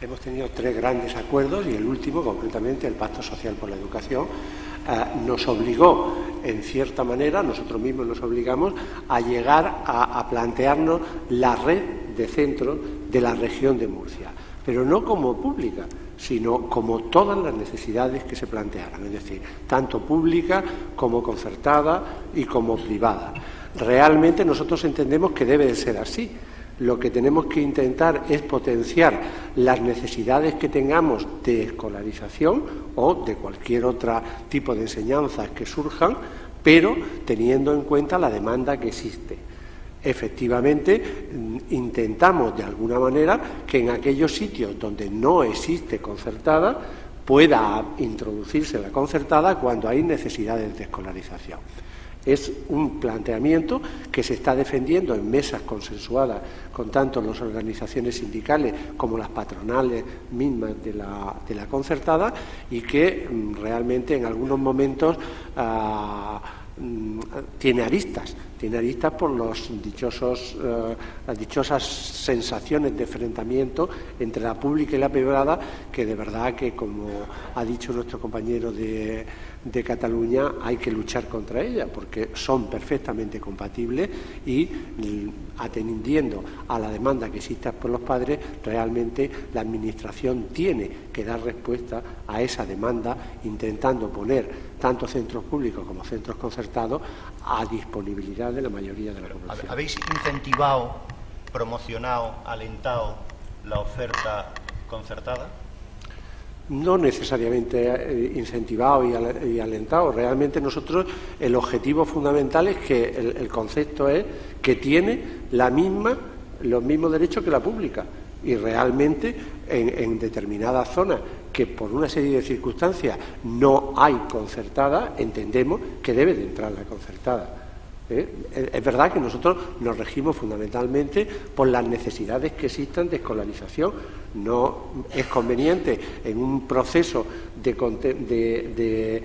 Hemos tenido 3 grandes acuerdos y el último, concretamente el Pacto Social por la Educación, nos obligó, en cierta manera, nosotros mismos nos obligamos a llegar a plantearnos la red de centros de la región de Murcia, pero no como pública, sino como todas las necesidades que se plantearan, es decir, tanto pública como concertada y como privada. Realmente nosotros entendemos que debe de ser así. Lo que tenemos que intentar es potenciar las necesidades que tengamos de escolarización o de cualquier otro tipo de enseñanzas que surjan, pero teniendo en cuenta la demanda que existe. Efectivamente, intentamos de alguna manera que en aquellos sitios donde no existe concertada pueda introducirse la concertada cuando hay necesidades de escolarización. Es un planteamiento que se está defendiendo en mesas consensuadas con tanto las organizaciones sindicales como las patronales mismas de la concertada y que realmente en algunos momentos tiene aristas por las dichosas sensaciones de enfrentamiento entre la pública y la privada, que de verdad que, como ha dicho nuestro compañero de Cataluña, hay que luchar contra ella porque son perfectamente compatibles y, atendiendo a la demanda que existe por los padres, realmente la Administración tiene que dar respuesta a esa demanda, intentando poner tanto centros públicos como centros concertados a disponibilidad de la mayoría de la población. ¿Habéis incentivado, promocionado, alentado la oferta concertada? No necesariamente incentivado y alentado. Realmente nosotros, el objetivo fundamental es que el concepto es que tiene los mismos derechos que la pública, y realmente en determinadas zonas que por una serie de circunstancias no hay concertada, entendemos que debe de entrar la concertada. Es verdad que nosotros nos regimos fundamentalmente por las necesidades que existan de escolarización. No es conveniente en un proceso de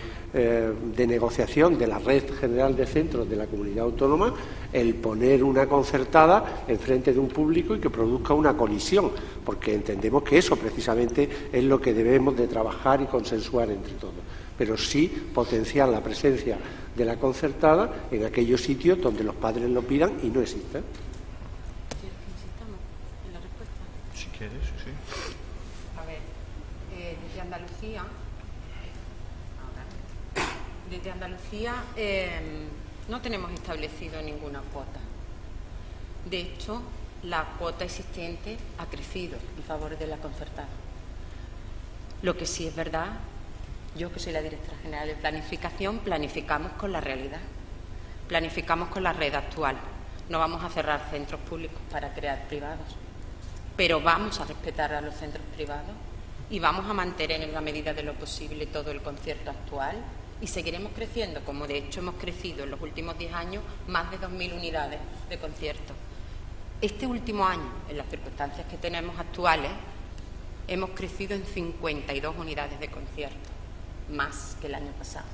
negociación de la red general de centros de la comunidad autónoma el poner una concertada enfrente de un público y que produzca una colisión, porque entendemos que eso precisamente es lo que debemos de trabajar y consensuar entre todos, pero sí potenciar la presencia de la concertada en aquellos sitios donde los padres lo pidan y no existan. ¿En la respuesta? Si quieres, sí. A ver, desde Andalucía no tenemos establecido ninguna cuota. De hecho, la cuota existente ha crecido en favor de la concertada. Lo que sí es verdad, yo que soy la directora general de planificación, planificamos con la realidad, planificamos con la red actual. No vamos a cerrar centros públicos para crear privados, pero vamos a respetar a los centros privados y vamos a mantener en la medida de lo posible todo el concierto actual y seguiremos creciendo, como de hecho hemos crecido en los últimos 10 años más de 2.000 unidades de concierto. Este último año, en las circunstancias que tenemos actuales, hemos crecido en 52 unidades de concierto, más que el año pasado.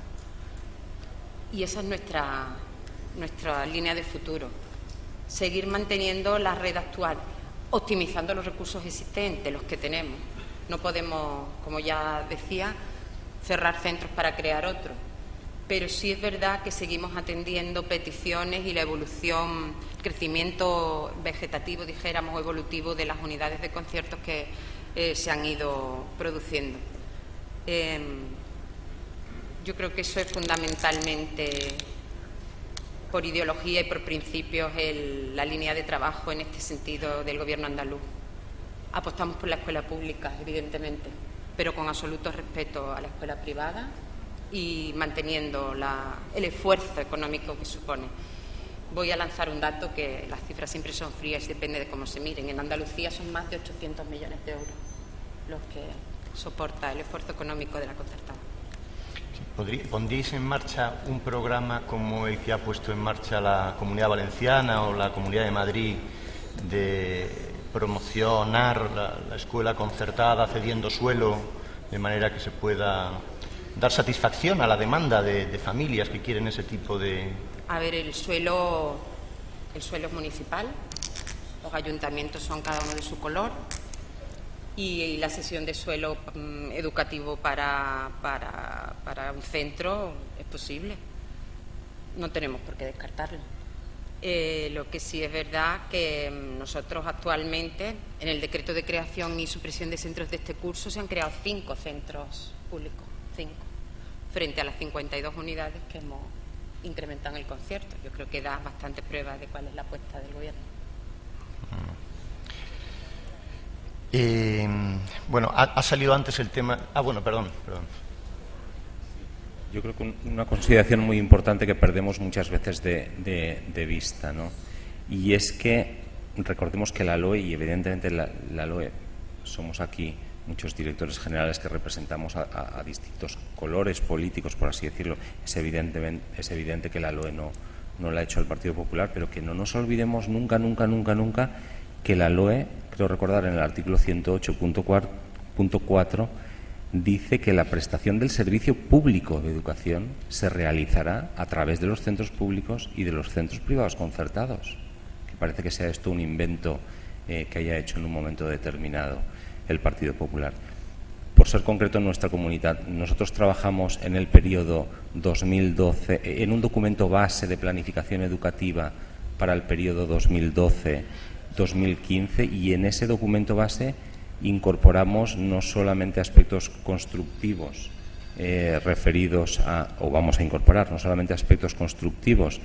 Y esa es nuestra línea de futuro, seguir manteniendo la red actual, optimizando los recursos existentes, los que tenemos. No podemos, como ya decía, cerrar centros para crear otros, pero sí es verdad que seguimos atendiendo peticiones y la evolución, crecimiento vegetativo, dijéramos, o evolutivo de las unidades de conciertos que se han ido produciendo. Yo creo que eso es fundamentalmente, por ideología y por principios, la línea de trabajo en este sentido del Gobierno andaluz. Apostamos por la escuela pública, evidentemente, pero con absoluto respeto a la escuela privada y manteniendo el esfuerzo económico que supone. Voy a lanzar un dato que las cifras siempre son frías y depende de cómo se miren. En Andalucía son más de 800 millones de euros los que soporta el esfuerzo económico de la concertada. ¿Pondríais en marcha un programa como el que ha puesto en marcha la Comunidad Valenciana o la Comunidad de Madrid de promocionar la escuela concertada cediendo suelo de manera que se pueda dar satisfacción a la demanda de familias que quieren ese tipo de... A ver, el suelo es municipal, los ayuntamientos son cada uno de su color y la cesión de suelo educativo para un centro es posible. No tenemos por qué descartarlo. Lo que sí es verdad que nosotros actualmente, en el decreto de creación y supresión de centros de este curso, se han creado 5 centros públicos, 5, frente a las 52 unidades que hemos incrementado en el concierto. Yo creo que da bastante prueba de cuál es la apuesta del Gobierno. Bueno, ha salido antes el tema... bueno, perdón. Yo creo que una consideración muy importante que perdemos muchas veces de vista, ¿no? Y es que recordemos que la LOE, y evidentemente la LOE, somos aquí muchos directores generales que representamos a distintos colores políticos, por así decirlo. Es evidente que la LOE no la ha hecho el Partido Popular, pero que no nos olvidemos nunca que la LOE, creo recordar en el artículo 108.4, dice que la prestación del servicio público de educación se realizará a través de los centros públicos y de los centros privados concertados. Que parece que sea esto un invento que haya hecho en un momento determinado el Partido Popular. Por ser concreto en nuestra comunidad, nosotros trabajamos en el periodo 2012, en un documento base de planificación educativa para el periodo 2012-2015, y en ese documento base incorporamos no solamente aspectos constructivos referidos a, o vamos a incorporar no solamente aspectos constructivos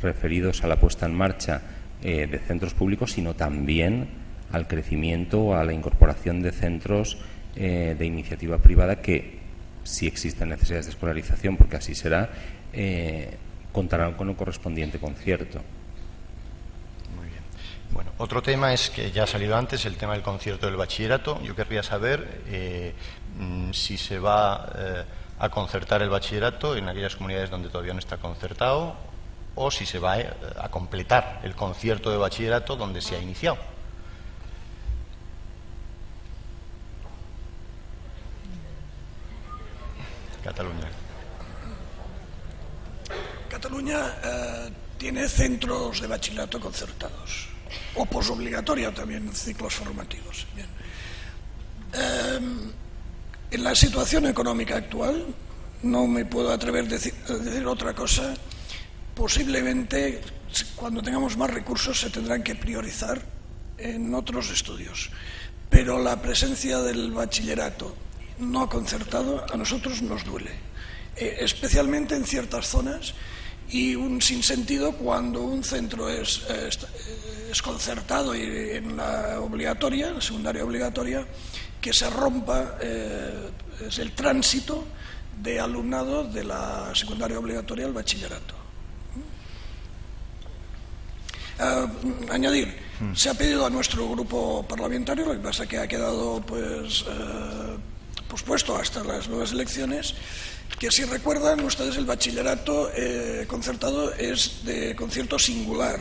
referidos a la puesta en marcha de centros públicos, sino también al crecimiento o a la incorporación de centros de iniciativa privada que, si existen necesidades de escolarización, porque así será, contarán con el correspondiente concierto. Bueno, otro tema es que ya ha salido antes, el tema del concierto del bachillerato. Yo querría saber si se va a concertar el bachillerato en aquellas comunidades donde todavía no está concertado, o si se va a completar el concierto de bachillerato donde se ha iniciado. Cataluña tiene centros de bachillerato concertados, o posobligatoria también, ciclos formativos. Bien. En la situación económica actual, no me puedo atrever a decir otra cosa. Posiblemente, cuando tengamos más recursos, se tendrán que priorizar en otros estudios. Pero la presencia del bachillerato no concertado a nosotros nos duele, especialmente en ciertas zonas, y un sinsentido cuando un centro es concertado y en la obligatoria, la secundaria obligatoria, que se rompa es el tránsito de alumnado de la secundaria obligatoria al bachillerato. Añadir, se ha pedido a nuestro grupo parlamentario, lo que pasa es que ha quedado pospuesto hasta las nuevas elecciones, que si recuerdan ustedes, el bachillerato concertado es de concierto singular,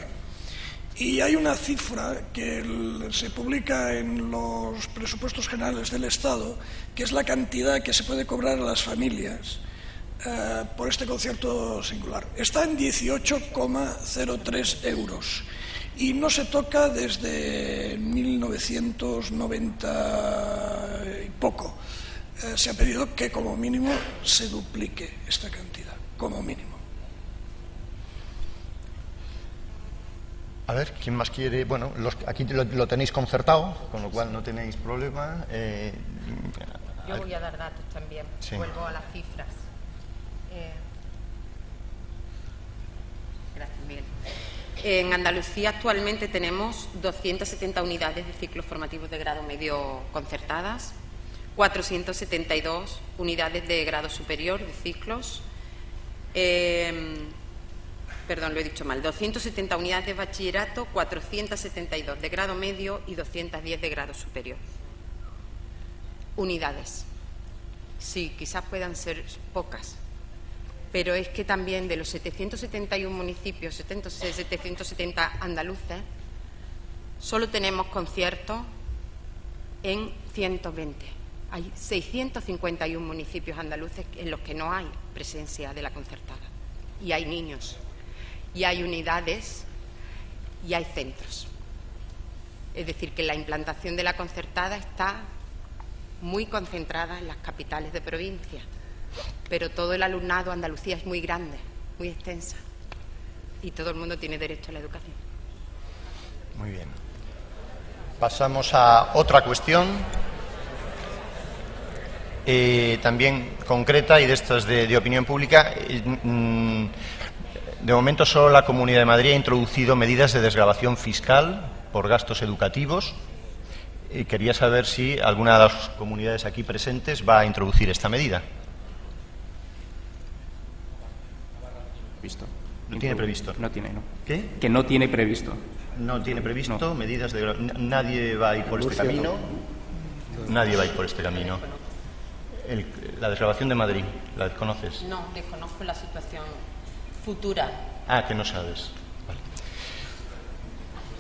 y hay una cifra que se publica en los presupuestos generales del Estado, que es la cantidad que se puede cobrar a las familias por este concierto singular. Está en 18,03 euros y no se toca desde 1990 y poco. Se ha pedido que como mínimo se duplique esta cantidad, como mínimo. A ver, ¿quién más quiere? Bueno, aquí lo tenéis concertado, con lo cual no tenéis problema. Yo voy a dar datos también, sí. Vuelvo a las cifras. Gracias, Miguel. En Andalucía actualmente tenemos 270 unidades de ciclos formativos de grado medio concertadas, 472 unidades de grado superior de ciclos, perdón, lo he dicho mal, 270 unidades de bachillerato, 472 de grado medio y 210 de grado superior. Unidades. Sí, quizás puedan ser pocas, pero es que también de los 771 municipios, 770 andaluces, solo tenemos conciertos en 120. Hay 651 municipios andaluces en los que no hay presencia de la concertada. Y hay niños, y hay unidades, y hay centros. Es decir, que la implantación de la concertada está muy concentrada en las capitales de provincia, pero todo el alumnado Andalucía es muy grande, muy extensa, y todo el mundo tiene derecho a la educación. Muy bien. Pasamos a otra cuestión, también concreta y de estas de opinión pública. De momento solo la Comunidad de Madrid ha introducido medidas de desgravación fiscal por gastos educativos. Quería saber si alguna de las comunidades aquí presentes va a introducir esta medida. Visto. ¿No tiene previsto? No tiene, no. ¿Qué? Que no tiene previsto. No tiene previsto No. medidas de... Nadie va a ir por este camino. Nadie va a ir por este camino. La desgravación de Madrid, ¿la desconoces? No, desconozco la situación futura. Ah, que no sabes. Vale.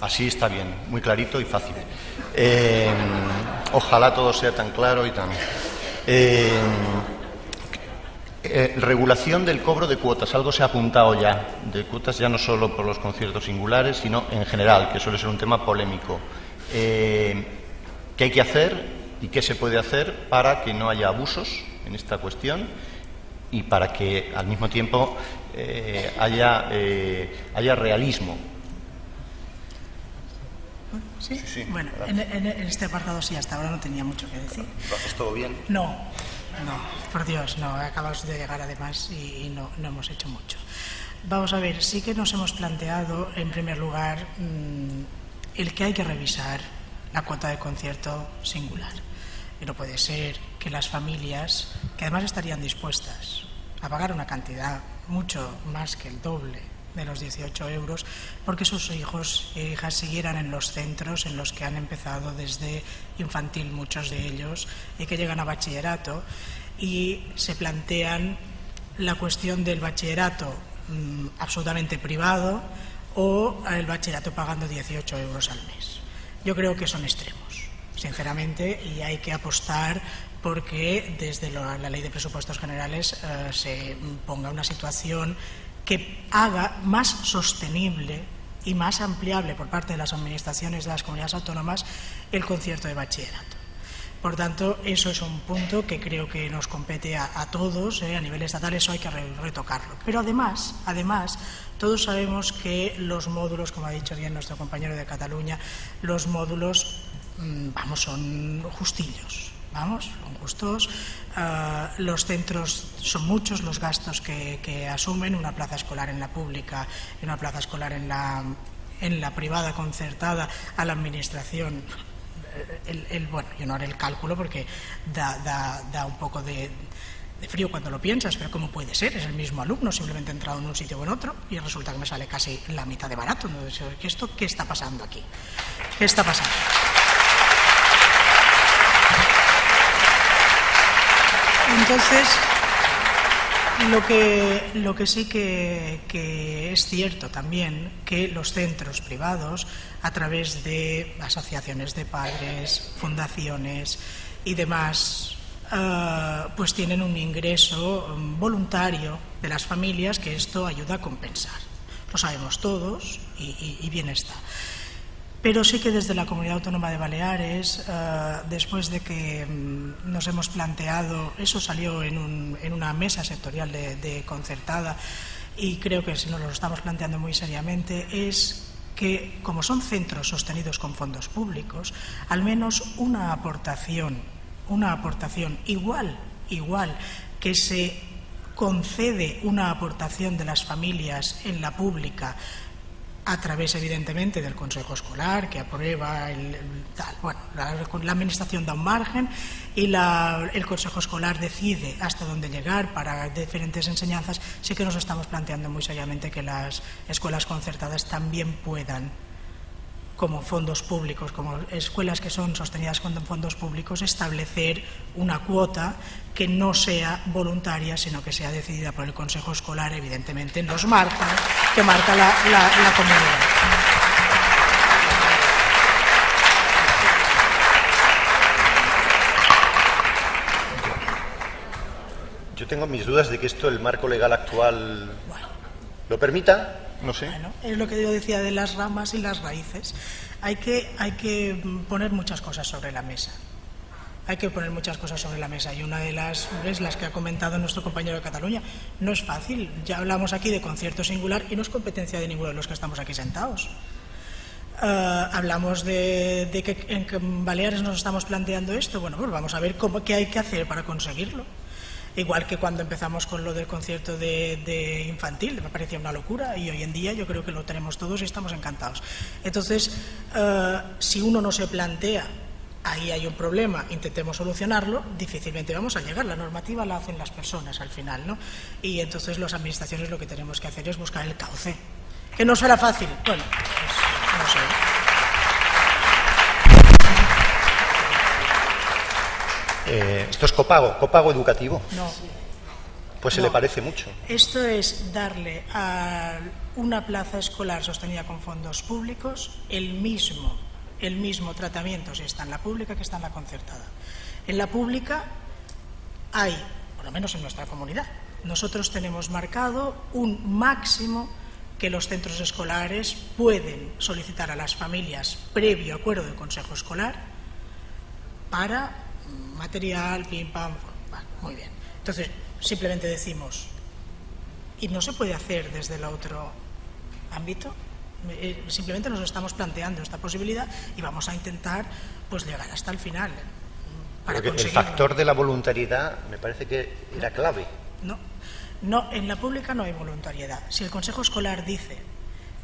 Así está bien, muy clarito y fácil. Ojalá todo sea tan claro y tan... regulación del cobro de cuotas. Algo se ha apuntado ya de cuotas, ya no solo por los conciertos singulares, sino en general, que suele ser un tema polémico. ¿Qué hay que hacer y qué se puede hacer para que no haya abusos en esta cuestión y para que al mismo tiempo haya realismo? ¿Sí? Sí, Bueno, en este apartado sí, hasta ahora no tenía mucho que decir. ¿Lo haces todo bien? No, por Dios, no. Acabamos de llegar además y no hemos hecho mucho. Vamos a ver, sí que nos hemos planteado, en primer lugar, el que hay que revisar la cuota de concierto singular. Y no puede ser que las familias, que además estarían dispuestas a pagar una cantidad mucho más que el doble de los 18 euros, porque sus hijos e hijas siguieran en los centros en los que han empezado desde infantil muchos de ellos y que llegan a bachillerato y se plantean la cuestión del bachillerato absolutamente privado o el bachillerato pagando 18 euros al mes. Yo creo que son extremos, sinceramente, y hay que apostar porque desde la Ley de Presupuestos Generales se ponga una situación que haga más sostenible y más ampliable por parte de las administraciones de las comunidades autónomas el concierto de bachillerato. Por tanto, eso es un punto que creo que nos compete a todos, a nivel estatal, eso hay que retocarlo. Pero además, todos sabemos que los módulos, como ha dicho bien nuestro compañero de Cataluña, los módulos, son justillos. Son justos, los centros son muchos los gastos que asumen, una plaza escolar en la pública y una plaza escolar en la privada concertada a la administración. Yo no haré el cálculo porque da un poco de frío cuando lo piensas, pero ¿cómo puede ser? Es el mismo alumno, simplemente ha entrado en un sitio o en otro y resulta que me sale casi la mitad de barato. Entonces, ¿qué está pasando aquí? ¿Qué está pasando? Entonces, lo que sí que es cierto también, que los centros privados, a través de asociaciones de padres, fundaciones y demás, pues tienen un ingreso voluntario de las familias que esto ayuda a compensar. Lo sabemos todos y bien está. Pero sí que desde la Comunidad Autónoma de Baleares, después de que nos hemos planteado, eso salió en una mesa sectorial de concertada, y creo que si nos lo estamos planteando muy seriamente, es que, como son centros sostenidos con fondos públicos, al menos una aportación igual que se concede una aportación de las familias en la pública, a través, evidentemente, del Consejo Escolar, que aprueba la Administración da un margen y el Consejo Escolar decide hasta dónde llegar para diferentes enseñanzas. Sí que nos estamos planteando muy seriamente que las escuelas concertadas también puedan, como fondos públicos, como escuelas que son sostenidas con fondos públicos, establecer una cuota que no sea voluntaria, sino que sea decidida por el Consejo Escolar, evidentemente en los márgenes que marca la comunidad. tengo mis dudas de que esto, el marco legal actual, lo permita. No sé. Bueno, es lo que yo decía de las ramas y las raíces. Hay que poner muchas cosas sobre la mesa. Hay que poner muchas cosas sobre la mesa y una de las es las que ha comentado nuestro compañero de Cataluña. No es fácil. Ya hablamos aquí de concierto singular y no es competencia de ninguno de los que estamos aquí sentados. Hablamos de que en Baleares nos estamos planteando esto. Bueno, pues vamos a ver qué hay que hacer para conseguirlo. Igual que cuando empezamos con lo del concierto de infantil, me parecía una locura y hoy en día yo creo que lo tenemos todos y estamos encantados. Entonces, si uno no se plantea, ahí hay un problema, intentemos solucionarlo, difícilmente vamos a llegar. La normativa la hacen las personas al final, ¿no? Y entonces las administraciones lo que tenemos que hacer es buscar el cauce. ¿Que no será fácil? Bueno, pues no sé. Esto es copago educativo. No. Pues se le parece mucho. Esto es darle a una plaza escolar sostenida con fondos públicos el mismo tratamiento si está en la pública que está en la concertada. En la pública hay, por lo menos en nuestra comunidad, nosotros tenemos marcado un máximo que los centros escolares pueden solicitar a las familias previo acuerdo del consejo escolar para material, pim, pam, muy bien. Entonces, simplemente decimos, ¿y no se puede hacer desde el otro ámbito? Simplemente nos estamos planteando esta posibilidad y vamos a intentar pues llegar hasta el final para conseguirlo. El factor de la voluntariedad me parece que era clave. No, en la pública no hay voluntariedad. Si el consejo escolar dice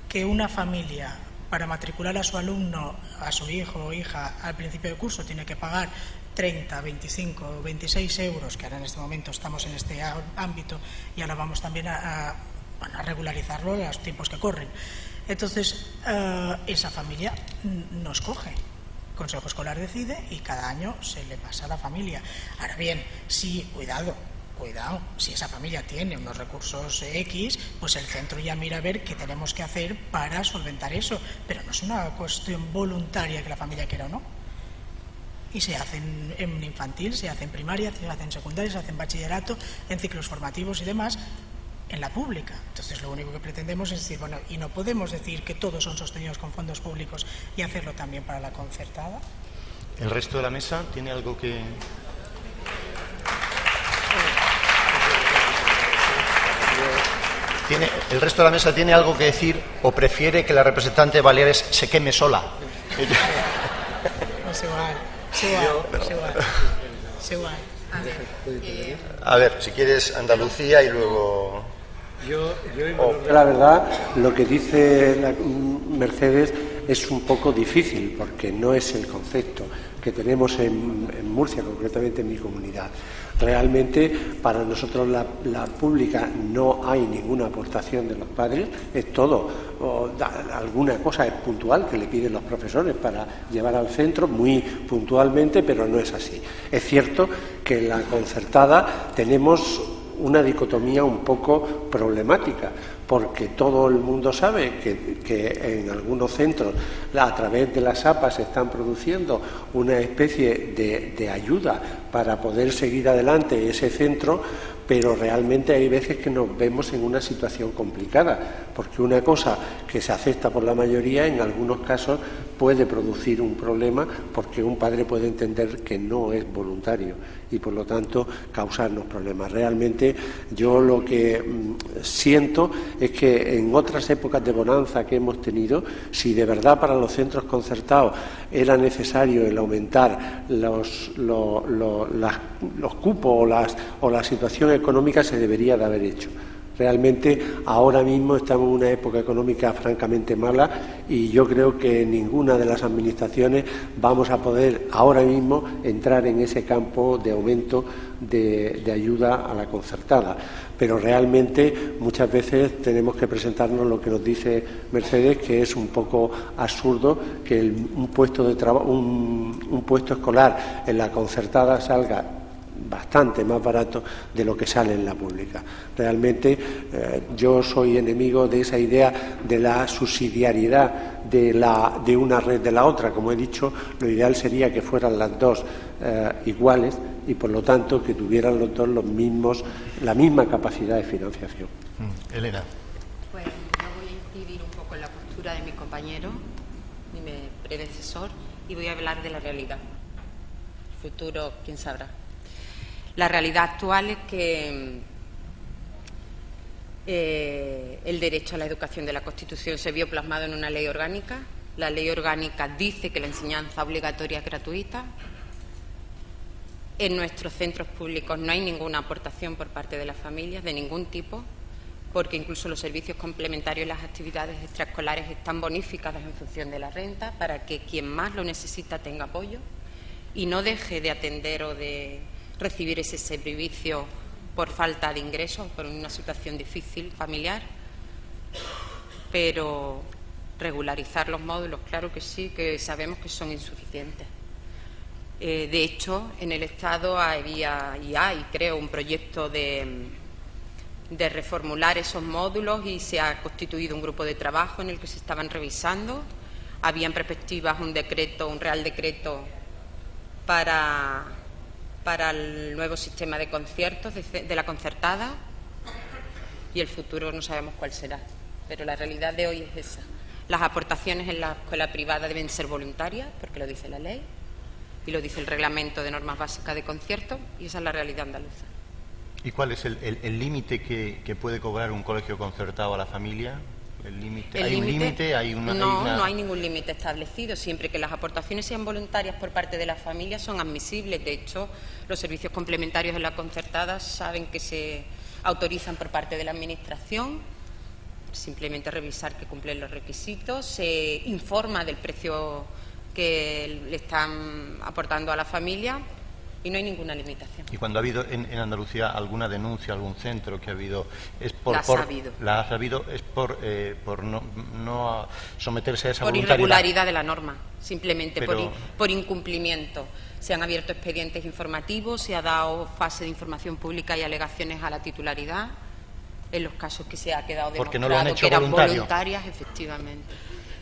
que una familia para matricular a su alumno, a su hijo o hija al principio de curso tiene que pagar 30, 25, 26 euros, que ahora en este momento estamos en este ámbito y ahora vamos también a regularizarlo en los tiempos que corren. Entonces, esa familia no escoge. El consejo escolar decide y cada año se le pasa a la familia. Ahora bien, sí, cuidado, si esa familia tiene unos recursos X, pues el centro ya mira a ver qué tenemos que hacer para solventar eso. Pero no es una cuestión voluntaria que la familia quiera o no. Y se hacen en infantil, se hace en primaria, se hace en secundaria, se hace en bachillerato, en ciclos formativos y demás, en la pública. Entonces lo único que pretendemos es decir, bueno, y no podemos decir que todos son sostenidos con fondos públicos y hacerlo también para la concertada. ¿El resto de la mesa tiene algo que...? ¿El resto de la mesa tiene algo que decir o prefiere que la representante de Baleares se queme sola? Es igual. A ver, si quieres Andalucía y luego... La verdad, lo que dice Mercedes es un poco difícil porque no es el concepto que tenemos en Murcia, concretamente en mi comunidad. Realmente para nosotros la pública no hay ninguna aportación de los padres, es todo, alguna cosa es puntual que le piden los profesores para llevar al centro, muy puntualmente, pero no es así. Es cierto que en la concertada tenemos una dicotomía un poco problemática, porque todo el mundo sabe que en algunos centros a través de las APA se están produciendo una especie de ayuda para poder seguir adelante ese centro, pero realmente hay veces que nos vemos en una situación complicada, porque una cosa que se acepta por la mayoría en algunos casos puede producir un problema porque un padre puede entender que no es voluntario y por lo tanto causarnos problemas. Realmente yo lo que siento es que en otras épocas de bonanza que hemos tenido, si de verdad para los centros concertados era necesario el aumentar los cupos o la situación económica, se debería de haber hecho. Realmente ahora mismo estamos en una época económica francamente mala y yo creo que ninguna de las administraciones vamos a poder ahora mismo entrar en ese campo de aumento de ayuda a la concertada. Pero realmente muchas veces tenemos que presentarnos lo que nos dice Mercedes, que es un poco absurdo que un puesto escolar en la concertada salga bastante más barato de lo que sale en la pública. Realmente yo soy enemigo de esa idea de la subsidiariedad de una red de la otra. Como he dicho, lo ideal sería que fueran las dos iguales y por lo tanto que tuvieran los dos la misma capacidad de financiación. Elena. Pues yo voy a incidir un poco en la postura de mi compañero, mi predecesor, y voy a hablar de la realidad. El futuro, quién sabrá. La realidad actual es que el derecho a la educación de la Constitución se vio plasmado en una ley orgánica. La ley orgánica dice que la enseñanza obligatoria es gratuita. En nuestros centros públicos no hay ninguna aportación por parte de las familias de ningún tipo, porque incluso los servicios complementarios y las actividades extraescolares están bonificadas en función de la renta para que quien más lo necesita tenga apoyo y no deje de atender o de recibir ese servicio por falta de ingresos, por una situación difícil familiar. Pero regularizar los módulos, claro que sí, que sabemos que son insuficientes. De hecho, en el Estado había y hay, creo, un proyecto de reformular esos módulos y se ha constituido un grupo de trabajo en el que se estaban revisando. Había en perspectivas un Real Decreto para el nuevo sistema de conciertos de la concertada, y el futuro no sabemos cuál será, pero la realidad de hoy es esa. Las aportaciones en la escuela privada deben ser voluntarias, porque lo dice la ley y lo dice el Reglamento de Normas Básicas de Concierto, y esa es la realidad andaluza. ¿Y cuál es el límite que puede cobrar un colegio concertado a la familia? ¿Hay un límite? No hay ningún límite establecido. Siempre que las aportaciones sean voluntarias por parte de las familias son admisibles. De hecho, los servicios complementarios en la concertada saben que se autorizan por parte de la Administración. Simplemente revisar que cumplen los requisitos. Se informa del precio que le están aportando a la familia y no hay ninguna limitación. ¿Y cuando ha habido en Andalucía alguna denuncia, algún centro que ha habido, es ¿La ha habido? Es por no someterse a esa por voluntariedad? Irregularidad de la norma, simplemente por incumplimiento. Se han abierto expedientes informativos, se ha dado fase de información pública y alegaciones a la titularidad en los casos que se ha quedado demostrado que eran voluntarias, efectivamente.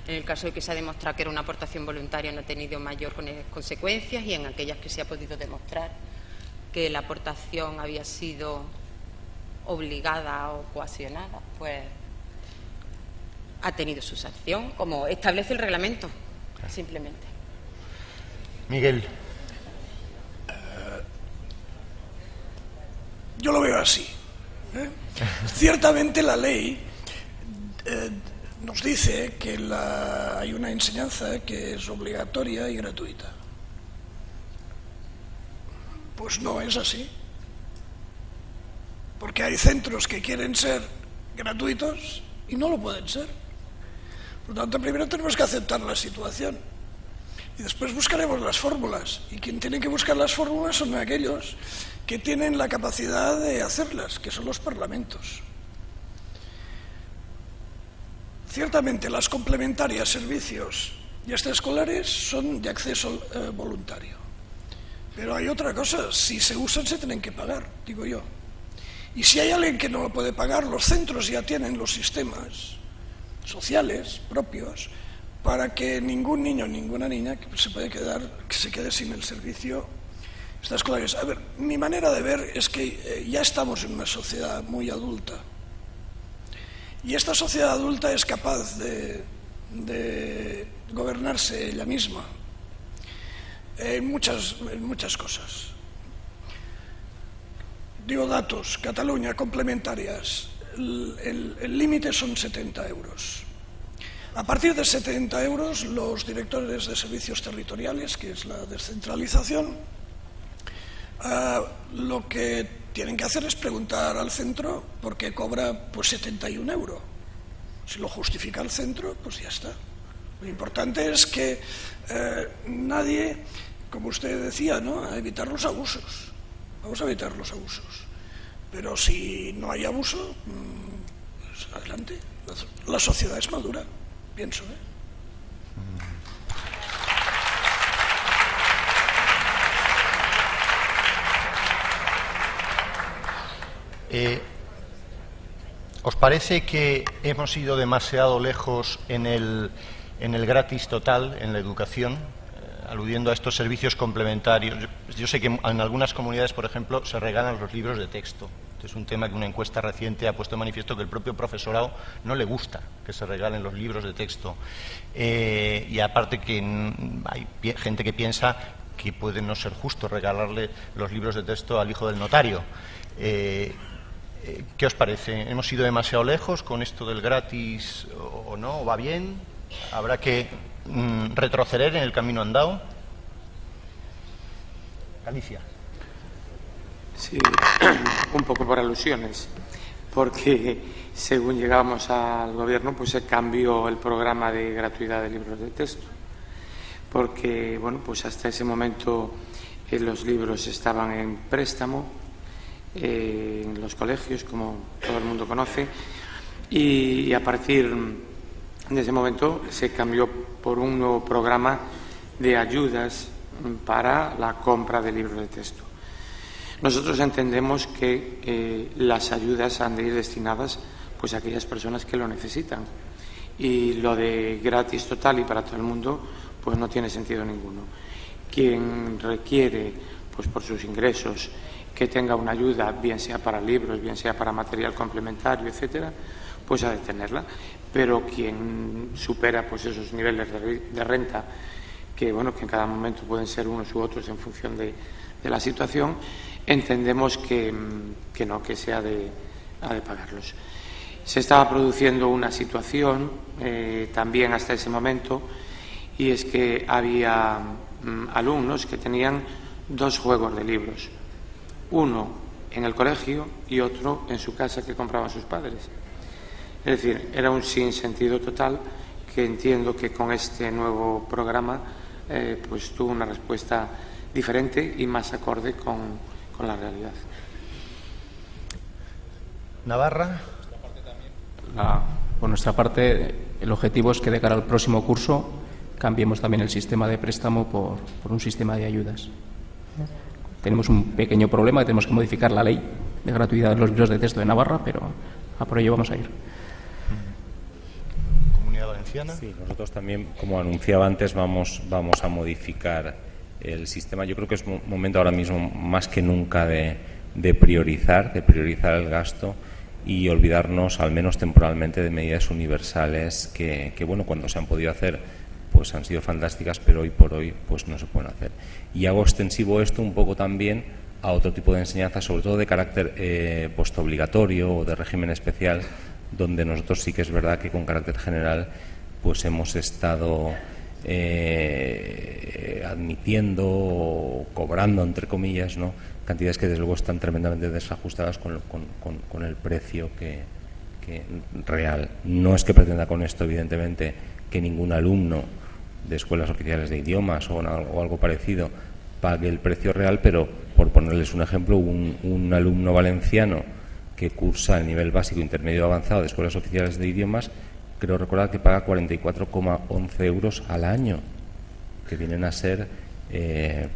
En el caso de que se ha demostrado que era una aportación voluntaria no ha tenido mayor consecuencias, y en aquellas que se ha podido demostrar que la aportación había sido obligada o coaccionada, pues ha tenido su sanción, como establece el reglamento, simplemente. Miguel. Yo lo veo así. Ciertamente la ley nos dice que hay una enseñanza que es obligatoria y gratuita. Pues no es así. Porque hay centros que quieren ser gratuitos y no lo pueden ser. Por lo tanto, primero tenemos que aceptar la situación y después buscaremos las fórmulas. Y quien tiene que buscar las fórmulas son aquellos que tienen la capacidad de hacerlas, que son los parlamentos. Ciertamente, las complementarias, servicios y extraescolares son de acceso voluntario. Pero hay otra cosa, si se usan se tienen que pagar, digo yo. Y si hay alguien que no lo puede pagar, los centros ya tienen los sistemas sociales propios para que ningún niño, ninguna niña que se quede sin el servicio extraescolar. A ver, mi manera de ver es que ya estamos en una sociedad muy adulta. Y esta sociedad adulta es capaz de gobernarse ella misma en muchas cosas. Digo datos: Cataluña, complementarias, el límite son 70 euros. A partir de 70 euros, los directores de servicios territoriales, que es la descentralización, lo que tienen que hacer es preguntar al centro por qué cobra 71 euros. Si lo justifica el centro, pues ya está. Lo importante es que nadie, como usted decía, ¿no?, a evitar los abusos. Vamos a evitar los abusos. Pero si no hay abuso, pues adelante. La sociedad es madura, pienso, ¿eh? ¿Os parece que hemos ido demasiado lejos en el gratis total en la educación, aludiendo a estos servicios complementarios? Yo sé que en algunas comunidades, por ejemplo, se regalan los libros de texto. Este es un tema que una encuesta reciente ha puesto de manifiesto que el propio profesorado no le gusta que se regalen los libros de texto. Y aparte que hay gente que piensa que puede no ser justo regalarle los libros de texto al hijo del notario. ¿Qué os parece? ¿Hemos ido demasiado lejos con esto del gratis o no? ¿O va bien? ¿Habrá que retroceder en el camino andado? Alicia. Sí, un poco por alusiones, porque según llegamos al gobierno, pues se cambió el programa de gratuidad de libros de texto, porque, bueno, pues hasta ese momento los libros estaban en préstamo en los colegios, como todo el mundo conoce, y a partir de ese momento se cambió por un nuevo programa de ayudas para la compra de libros de texto. Nosotros entendemos que las ayudas han de ir destinadas pues a aquellas personas que lo necesitan, y lo de gratis total y para todo el mundo pues no tiene sentido ninguno. Quien requiere pues por sus ingresos que tenga una ayuda, bien sea para libros, bien sea para material complementario, etcétera, pues ha de tenerla. Pero quien supera pues esos niveles de renta, que bueno, que en cada momento pueden ser unos u otros en función de la situación, entendemos que no, que se ha de pagarlos. Se estaba produciendo una situación también hasta ese momento, y es que había alumnos que tenían dos juegos de libros, uno en el colegio y otro en su casa que compraban sus padres. Es decir, era un sinsentido total, que entiendo que con este nuevo programa pues tuvo una respuesta diferente y más acorde con la realidad. Navarra. Por nuestra parte, el objetivo es que de cara al próximo curso cambiemos también el sistema de préstamo por un sistema de ayudas. Tenemos un pequeño problema, que tenemos que modificar la ley de gratuidad de los libros de texto de Navarra, pero a por ello vamos a ir. ¿Comunidad Valenciana? Sí, nosotros también, como anunciaba antes, vamos a modificar el sistema. Yo creo que es momento ahora mismo más que nunca de priorizar el gasto y olvidarnos, al menos temporalmente, de medidas universales que bueno, cuando se han podido hacer pues han sido fantásticas, pero hoy por hoy pues no se pueden hacer. Y hago extensivo esto un poco también a otro tipo de enseñanza, sobre todo de carácter postobligatorio o de régimen especial, donde nosotros sí que es verdad que con carácter general pues hemos estado admitiendo o cobrando, entre comillas, ¿no?, cantidades que desde luego están tremendamente desajustadas con el precio que real. No es que pretenda con esto, evidentemente, que ningún alumno de escuelas oficiales de idiomas o algo parecido pague el precio real, pero por ponerles un ejemplo, un alumno valenciano que cursa el nivel básico, intermedio avanzado de escuelas oficiales de idiomas, creo recordar que paga 44,11 euros al año, que vienen a ser,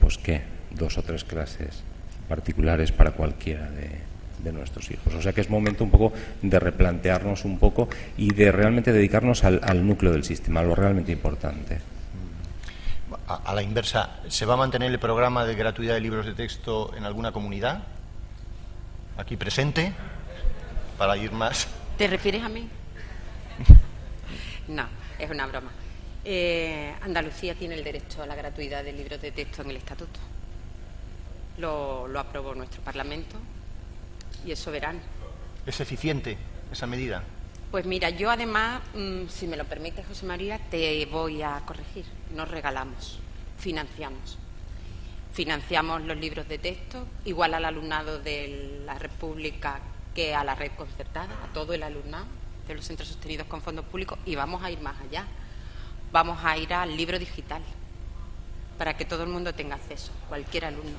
pues qué, 2 o 3 clases particulares para cualquiera de nuestros hijos. O sea que es momento un poco de replantearnos un poco y de realmente dedicarnos al núcleo del sistema, a lo realmente importante. A la inversa, ¿se va a mantener el programa de gratuidad de libros de texto en alguna comunidad aquí presente, para ir más? ¿Te refieres a mí? No, es una broma. Andalucía tiene el derecho a la gratuidad de libros de texto en el Estatuto. Lo aprobó nuestro Parlamento y es soberano. ¿Es eficiente esa medida? Pues mira, yo además, si me lo permite, José María, te voy a corregir. No regalamos, financiamos. Financiamos los libros de texto, igual al alumnado de la República que a la red concertada, a todo el alumnado de los centros sostenidos con fondos públicos, y vamos a ir más allá. Vamos a ir al libro digital, para que todo el mundo tenga acceso, cualquier alumno.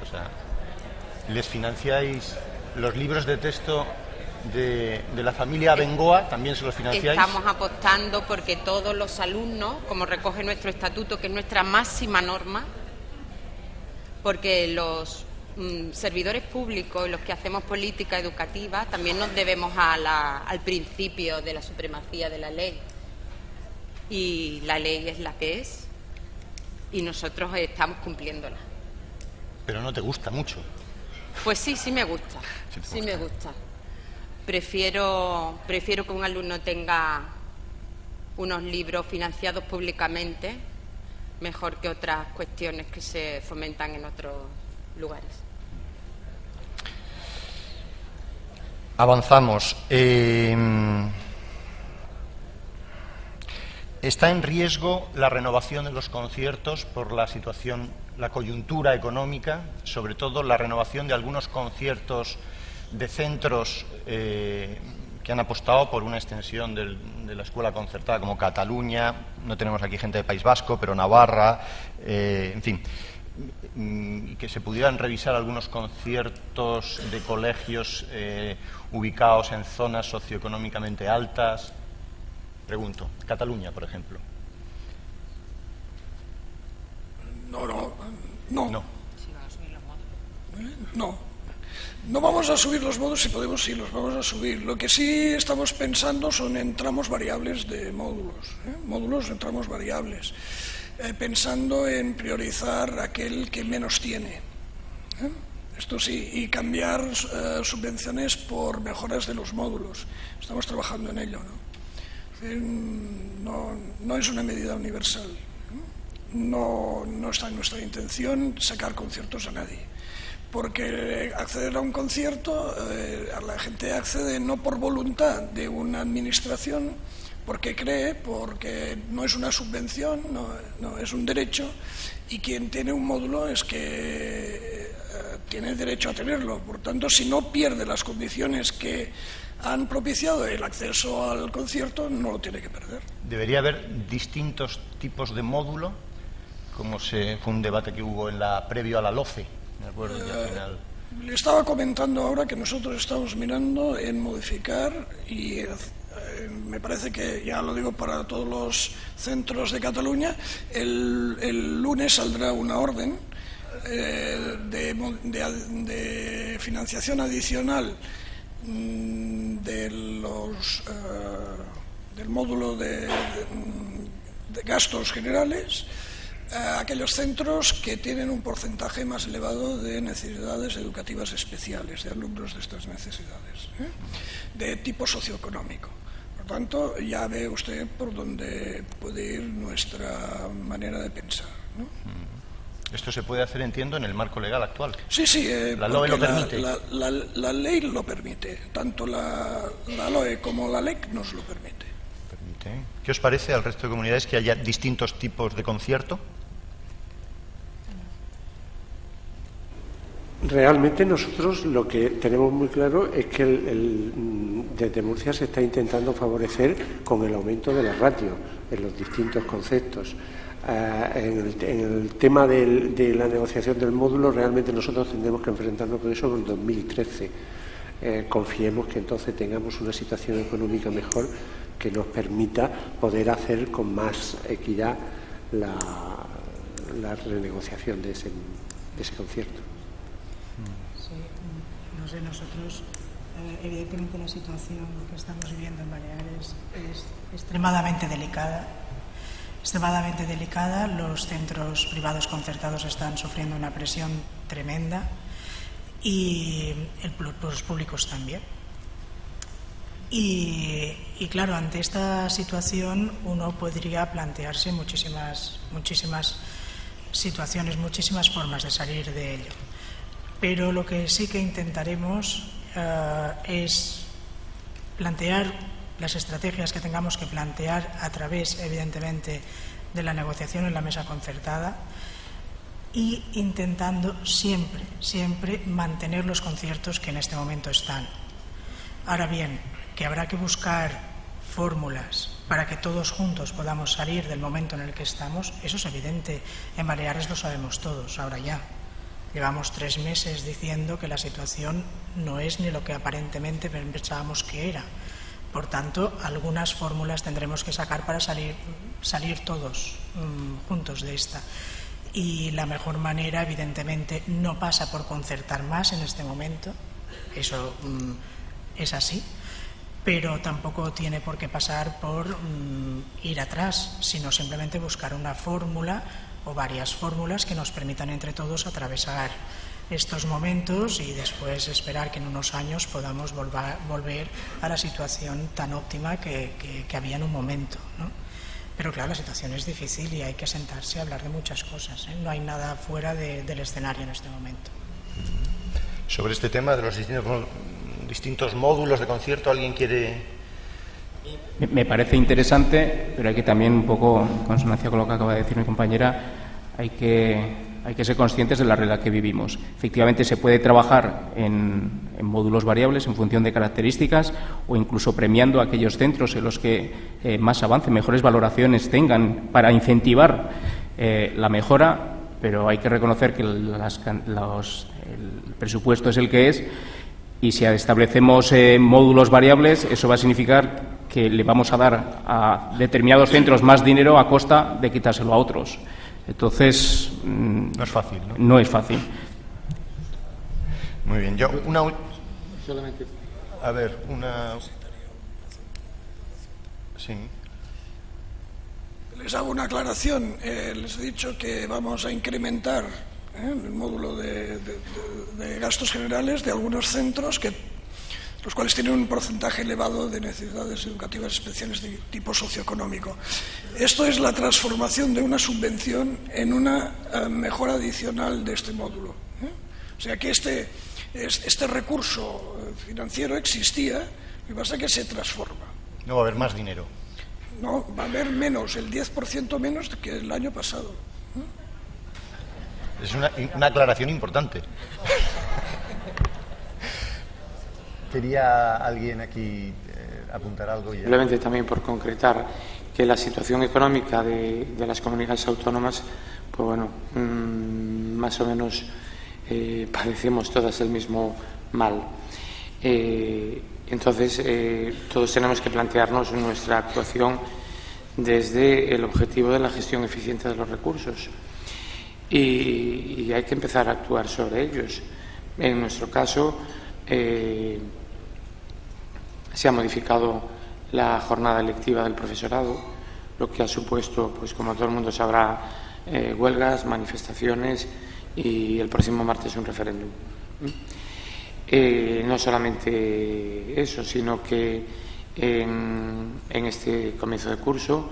O sea, ¿les financiáis los libros de texto de la familia Bengoa? ¿También se los financiáis? Estamos apostando porque todos los alumnos, como recoge nuestro estatuto, que es nuestra máxima norma, porque los servidores públicos y los que hacemos política educativa también nos debemos al principio de la supremacía de la ley. Y la ley es la que es y nosotros estamos cumpliéndola. Pero no te gusta mucho. Pues sí, sí me gusta. Sí me gusta. Prefiero que un alumno tenga unos libros financiados públicamente mejor que otras cuestiones que se fomentan en otros lugares. Avanzamos. ¿Está en riesgo la renovación de los conciertos por la situación, la coyuntura económica, sobre todo la renovación de algunos conciertos de centros que han apostado por una extensión de la escuela concertada, como Cataluña? No tenemos aquí gente de País Vasco, pero Navarra, en fin, que se pudieran revisar algunos conciertos de colegios ubicados en zonas socioeconómicamente altas. Pregunto, Cataluña, por ejemplo. No vamos a subir los módulos. Si podemos, sí, los vamos a subir. Lo que sí estamos pensando son en tramos variables de módulos, módulos en tramos variables, pensando en priorizar aquel que menos tiene. Esto sí, y cambiar subvenciones por mejoras de los módulos. Estamos trabajando en ello, ¿no? No es una medida universal. No está en nuestra intención sacar conciertos a nadie, porque acceder a un concierto, la gente accede no por voluntad de una administración, porque cree, porque no es una subvención, no es un derecho, y quien tiene un módulo es que tiene derecho a tenerlo. Por tanto, si no pierde las condiciones que han propiciado el acceso al concierto, no lo tiene que perder. ¿Debería haber distintos tipos de módulo? Como fue un debate que hubo previo a la LOCE, ¿de acuerdo? Y al final... Le estaba comentando ahora que nosotros estamos mirando en modificar, y me parece que ya lo digo para todos los centros de Cataluña, el lunes saldrá una orden de financiación adicional del módulo de gastos generales a aquellos centros que tienen un porcentaje más elevado de necesidades educativas especiales, de alumnos de estas necesidades, de tipo socioeconómico. Por tanto, ya ve usted por dónde puede ir nuestra manera de pensar, ¿no? Esto se puede hacer, entiendo, en el marco legal actual. Sí, la LOE lo permite. La ley lo permite, tanto la LOE como la LEC nos lo permite. ¿Qué os parece al resto de comunidades que haya distintos tipos de concierto? Realmente nosotros lo que tenemos muy claro es que desde Murcia se está intentando favorecer con el aumento de la ratio en los distintos conceptos. En el tema de la negociación del módulo, realmente nosotros tendremos que enfrentarnos con eso en 2013. Confiemos que entonces tengamos una situación económica mejor que nos permita poder hacer con más equidad la renegociación de ese concierto. Sí, no sé, nosotros evidentemente la situación que estamos viviendo en Baleares es extremadamente delicada. Los centros privados concertados están sufriendo una presión tremenda y los públicos también. Y claro, ante esta situación uno podría plantearse muchísimas situaciones, muchísimas formas de salir de ello. Pero lo que sí que intentaremos es plantear las estrategias que tengamos que plantear a través, evidentemente, de la negociación en la mesa concertada y intentando siempre mantener los conciertos que en este momento están. Ahora bien, que habrá que buscar fórmulas para que todos juntos podamos salir del momento en el que estamos, eso es evidente. En Baleares lo sabemos todos, ahora ya. Llevamos 3 meses diciendo que la situación no es ni lo que aparentemente pensábamos que era. Por tanto, algunas fórmulas tendremos que sacar para salir todos juntos de esta. y la mejor manera, evidentemente, no pasa por concertar más en este momento, eso es así, pero tampoco tiene por qué pasar por ir atrás, sino simplemente buscar una fórmula o varias fórmulas que nos permitan entre todos atravesar estos momentos y después esperar que en unos años podamos volver a la situación tan óptima que había en un momento, ¿no? Pero claro, la situación es difícil y hay que sentarse a hablar de muchas cosas, ¿eh? No hay nada fuera del escenario en este momento. Sobre este tema de los distintos módulos de concierto, ¿alguien quiere...? Me parece interesante, pero hay que también, un poco en consonancia con lo que acaba de decir mi compañera, hay que ser conscientes de la realidad que vivimos. Efectivamente, se puede trabajar en módulos variables en función de características o incluso premiando a aquellos centros en los que más avancen, mejores valoraciones tengan para incentivar la mejora, pero hay que reconocer que el presupuesto es el que es y si establecemos módulos variables, eso va a significar que le vamos a dar a determinados centros más dinero a costa de quitárselo a otros. Entonces, no es fácil, ¿no? No es fácil. Muy bien. Yo solamente. A ver, Sí. Les hago una aclaración. Les he dicho que vamos a incrementar el módulo de gastos generales de algunos centros los cuales tienen un porcentaje elevado de necesidades educativas especiales de tipo socioeconómico. Esto es la transformación de una subvención en una mejora adicional de este módulo. O sea que este recurso financiero existía, lo que pasa es que se transforma. No va a haber más dinero. No, va a haber menos, el 10% menos que el año pasado. Es una aclaración importante. ¿Quería alguien aquí apuntar algo? Simplemente también por concretar que la situación económica de las comunidades autónomas, pues bueno, más o menos padecemos todas el mismo mal. Entonces, todos tenemos que plantearnos nuestra actuación desde el objetivo de la gestión eficiente de los recursos y hay que empezar a actuar sobre ellos. En nuestro caso, se ha modificado la jornada lectiva del profesorado, lo que ha supuesto, pues como todo el mundo sabrá, huelgas, manifestaciones y el próximo martes un referéndum. No solamente eso, sino que en este comienzo de curso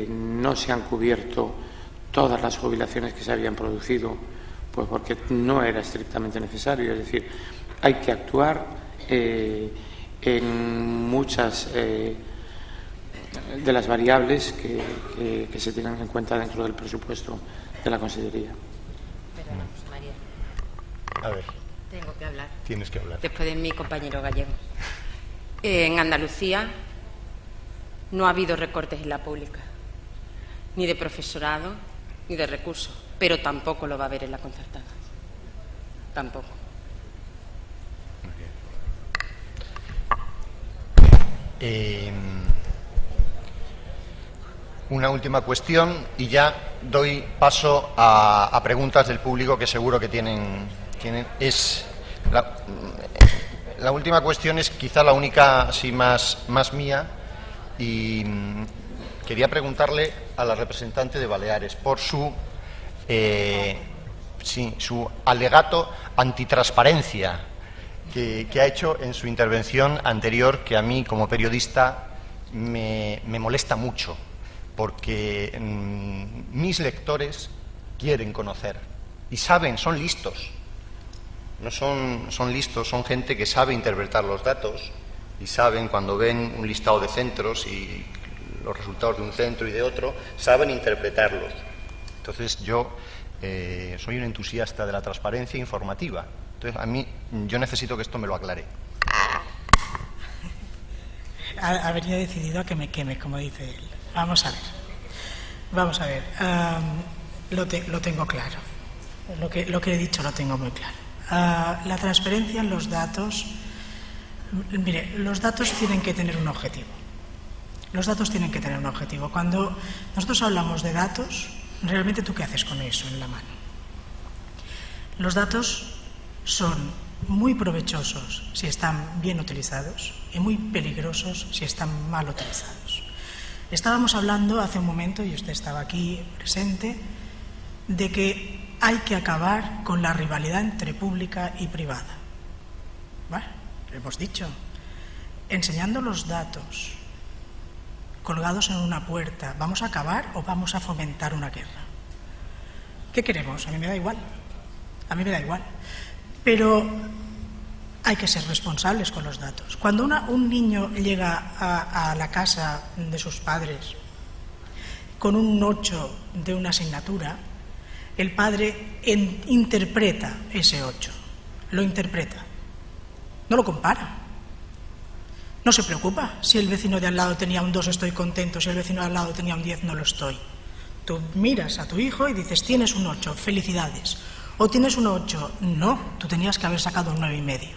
no se han cubierto todas las jubilaciones que se habían producido, pues porque no era estrictamente necesario. Es decir, hay que actuar en muchas de las variables que se tengan en cuenta dentro del presupuesto de la Consellería. Perdona, María. A ver. Tengo que hablar. Tienes que hablar. Después de mi compañero gallego. En Andalucía no ha habido recortes en la pública, ni de profesorado, ni de recursos, pero tampoco lo va a haber en la concertada. Tampoco. Una última cuestión y ya doy paso a preguntas del público que seguro que tienen la última cuestión es quizá la única así más mía y quería preguntarle a la representante de Baleares por su alegato antitransparencia que ha hecho en su intervención anterior, que a mí como periodista me molesta mucho, porque mis lectores quieren conocer y saben, son listos. No son listos, son gente que sabe interpretar los datos y saben cuando ven un listado de centros y los resultados de un centro y de otro, saben interpretarlos. Entonces yo soy un entusiasta de la transparencia informativa. Entonces yo necesito que esto me lo aclare. Ha venido decidido a que me queme, como dice él. Vamos a ver. Lo tengo claro. Lo que he dicho lo tengo muy claro. La transparencia en los datos. Mire, los datos tienen que tener un objetivo. Cuando nosotros hablamos de datos, realmente tú qué haces con eso en la mano. Los datos son muy provechosos si están bien utilizados y muy peligrosos si están mal utilizados. Estábamos hablando hace un momento, y usted estaba aquí presente, de que hay que acabar con la rivalidad entre pública y privada. Bueno, lo hemos dicho. Enseñando los datos colgados en una puerta, ¿vamos a acabar o vamos a fomentar una guerra? ¿Qué queremos? A mí me da igual. A mí me da igual. Pero hay que ser responsables con los datos. Cuando un niño llega a la casa de sus padres con un 8 de una asignatura, el padre interpreta ese 8. Lo interpreta. No lo compara. No se preocupa. Si el vecino de al lado tenía un 2, estoy contento. Si el vecino de al lado tenía un 10, no lo estoy. Tú miras a tu hijo y dices, tienes un 8, felicidades. O tienes un 8, no, tú tenías que haber sacado un 9,5.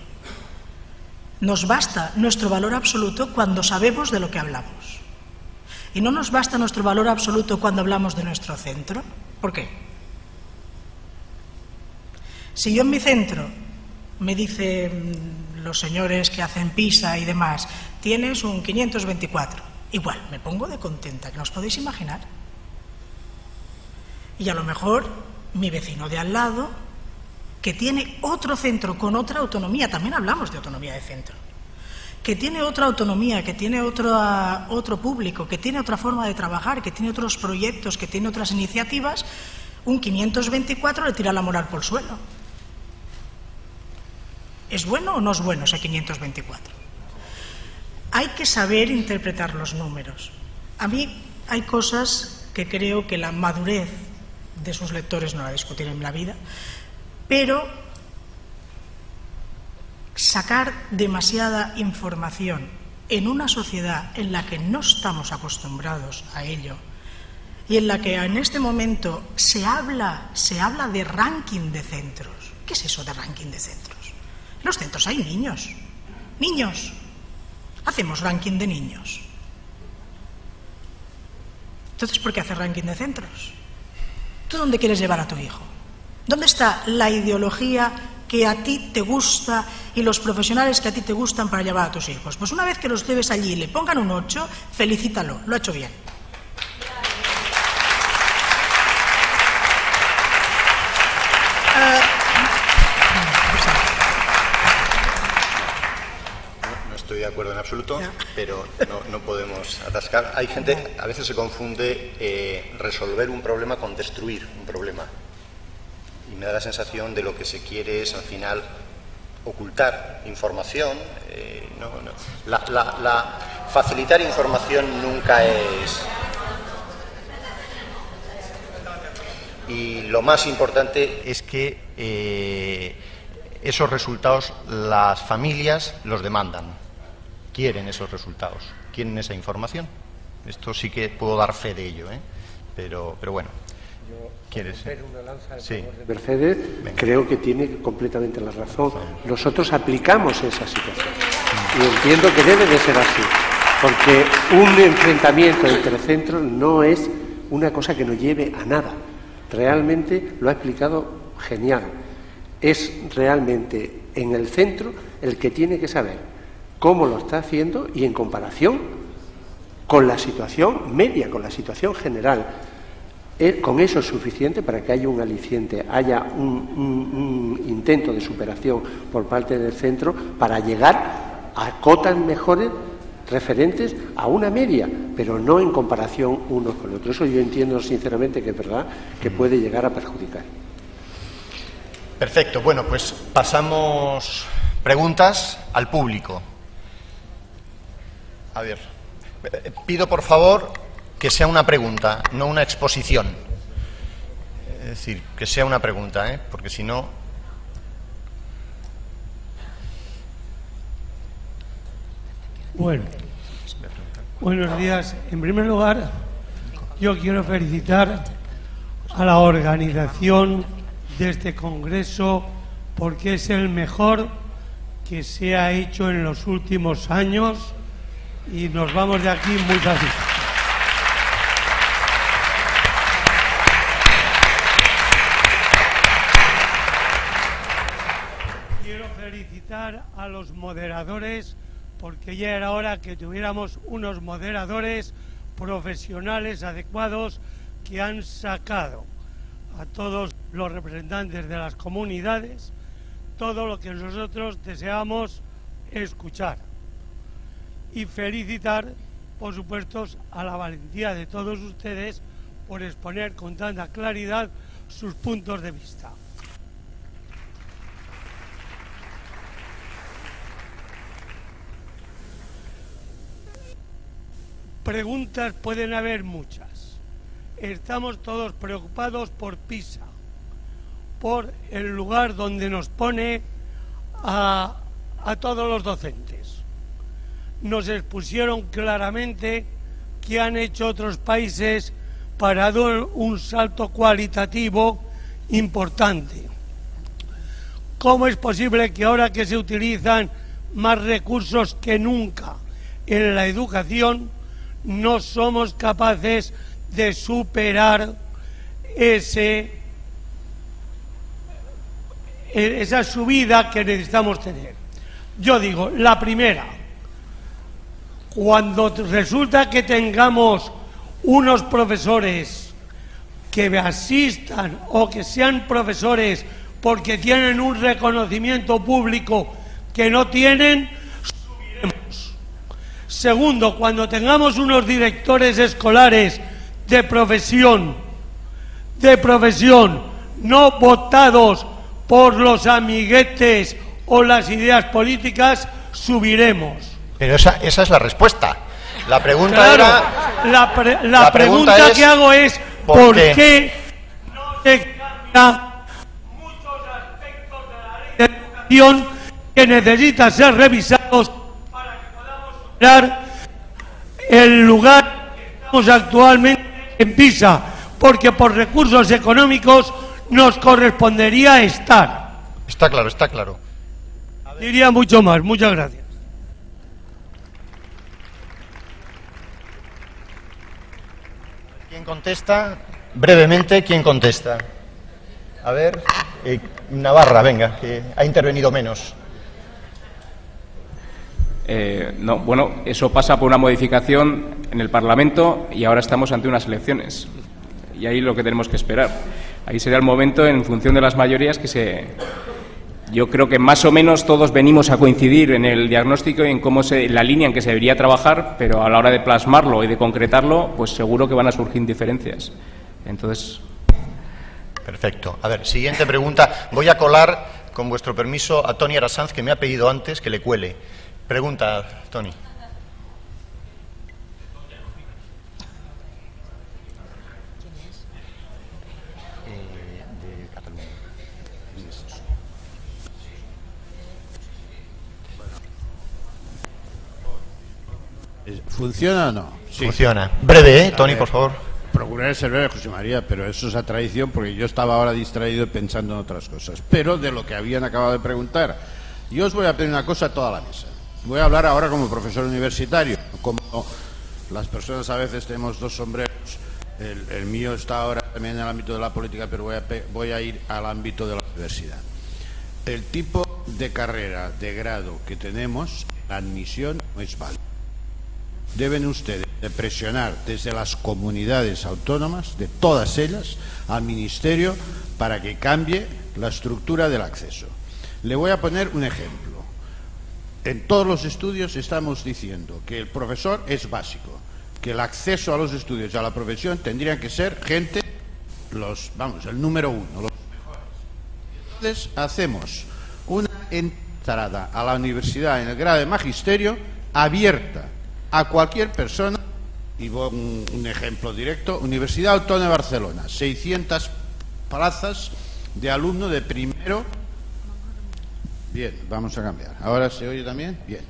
Nos basta nuestro valor absoluto cuando sabemos de lo que hablamos. Y no nos basta nuestro valor absoluto cuando hablamos de nuestro centro. ¿Por qué? Si yo en mi centro me dicen los señores que hacen PISA y demás, tienes un 524, igual me pongo de contenta, que no os podéis imaginar. Y a lo mejor mi vecino de al lado, que tiene otro centro con otra autonomía, también hablamos de autonomía de centro, que tiene otra autonomía, que tiene otro público, que tiene otra forma de trabajar, que tiene otros proyectos, que tiene otras iniciativas, un 524 le tira la moral por el suelo. ¿Es bueno o no es bueno ese 524? Hay que saber interpretar los números. A mí hay cosas que creo que la madurez de sus lectores no la discutiré en la vida, pero sacar demasiada información en una sociedad en la que no estamos acostumbrados a ello y en la que en este momento se habla de ranking de centros. ¿Qué es eso de ranking de centros? En los centros hay niños. Niños. Hacemos ranking de niños. Entonces, ¿por qué hacer ranking de centros? ¿Tú dónde quieres llevar a tu hijo? ¿Dónde está la ideología que a ti te gusta y los profesionales que a ti te gustan para llevar a tus hijos? Pues una vez que los lleves allí y le pongan un 8, felicítalo, lo ha hecho bien. No estoy de acuerdo en absoluto, pero no podemos atascar. Hay gente, a veces se confunde resolver un problema con destruir un problema. Y me da la sensación de lo que se quiere es, al final, ocultar información. Facilitar información nunca es... Y lo más importante es que esos resultados las familias los demandan. Quieren esos resultados, quieren esa información. Esto sí que puedo dar fe de ello, pero bueno. ¿Quieres? Una lanza sí. de Mercedes, creo que tiene completamente la razón. Nosotros aplicamos esa situación y entiendo que debe de ser así, porque un enfrentamiento entre centros no es una cosa que nos lleve a nada. Realmente lo ha explicado genial. Es realmente en el centro el que tiene que saber cómo lo está haciendo y en comparación con la situación media, con la situación general. Con eso es suficiente para que haya un aliciente, haya un intento de superación por parte del centro para llegar a cotas mejores referentes a una media, pero no en comparación unos con otros. Eso yo entiendo sinceramente que es verdad que puede llegar a perjudicar. Perfecto. Bueno, pues pasamos preguntas al público. A ver, pido por favor que sea una pregunta, no una exposición. Es decir, que sea una pregunta, porque si no... Bueno, buenos días. En primer lugar, yo quiero felicitar a la organización de este congreso porque es el mejor que se ha hecho en los últimos años y nos vamos de aquí muy satisfechos. felicitar a los moderadores, porque ya era hora que tuviéramos unos moderadores profesionales adecuados que han sacado a todos los representantes de las comunidades todo lo que nosotros deseamos escuchar. Y felicitar, por supuesto, a la valentía de todos ustedes por exponer con tanta claridad sus puntos de vista. Preguntas pueden haber muchas. Estamos todos preocupados por PISA, por el lugar donde nos pone a todos los docentes. Nos expusieron claramente qué han hecho otros países para dar un salto cualitativo importante. ¿Cómo es posible que ahora que se utilizan más recursos que nunca en la educación no somos capaces de superar esa subida que necesitamos tener? Yo digo, la primera, cuando resulta que tengamos unos profesores que asistan o que sean profesores porque tienen un reconocimiento público que no tienen, subiremos. Segundo, cuando tengamos unos directores escolares de profesión, no votados por los amiguetes o las ideas políticas, subiremos. Pero esa es la respuesta. La pregunta claro, era... La pregunta que hago es ¿por qué no se cambia muchos aspectos de la ley de educación que necesitan ser revisados para que podamos superar el lugar que estamos actualmente en PISA? Porque por recursos económicos nos correspondería estar. Está claro, está claro. Diría mucho más. Muchas gracias. ¿Quién contesta? Brevemente, ¿quién contesta? A ver, Navarra, venga, que ha intervenido menos. No, bueno, eso pasa por una modificación en el Parlamento y ahora estamos ante unas elecciones. Y ahí lo que tenemos que esperar. Ahí será el momento, en función de las mayorías, yo creo que más o menos todos venimos a coincidir en el diagnóstico y en la línea en que se debería trabajar, pero a la hora de plasmarlo y de concretarlo, pues seguro que van a surgir diferencias. Entonces... Perfecto. A ver, siguiente pregunta. Voy a colar, con vuestro permiso, a Toni Arasanz, que me ha pedido antes que le cuele. Pregunta, Toni. ¿Funciona o no? Sí. Funciona. Breve, Toni, por favor. Procuraré ser breve, José María, pero eso es a tradición porque yo estaba ahora distraído pensando en otras cosas. Pero de lo que habían acabado de preguntar, yo os voy a pedir una cosa a toda la mesa. Voy a hablar ahora como profesor universitario. Como las personas a veces tenemos dos sombreros, el mío está ahora también en el ámbito de la política, pero voy a ir al ámbito de la universidad. El tipo de carrera, de grado que tenemos, la admisión no es válida. Deben ustedes presionar desde las comunidades autónomas, de todas ellas, al Ministerio para que cambie la estructura del acceso. Le voy a poner un ejemplo. En todos los estudios estamos diciendo que el profesor es básico, que el acceso a los estudios y a la profesión tendrían que ser gente, el número uno, los mejores. Entonces hacemos una entrada a la universidad en el grado de magisterio abierta a cualquier persona, y un ejemplo directo, Universidad Autónoma de Barcelona, 600 plazas de alumno de primero. Bien, vamos a cambiar. ¿Ahora se oye también? Bien.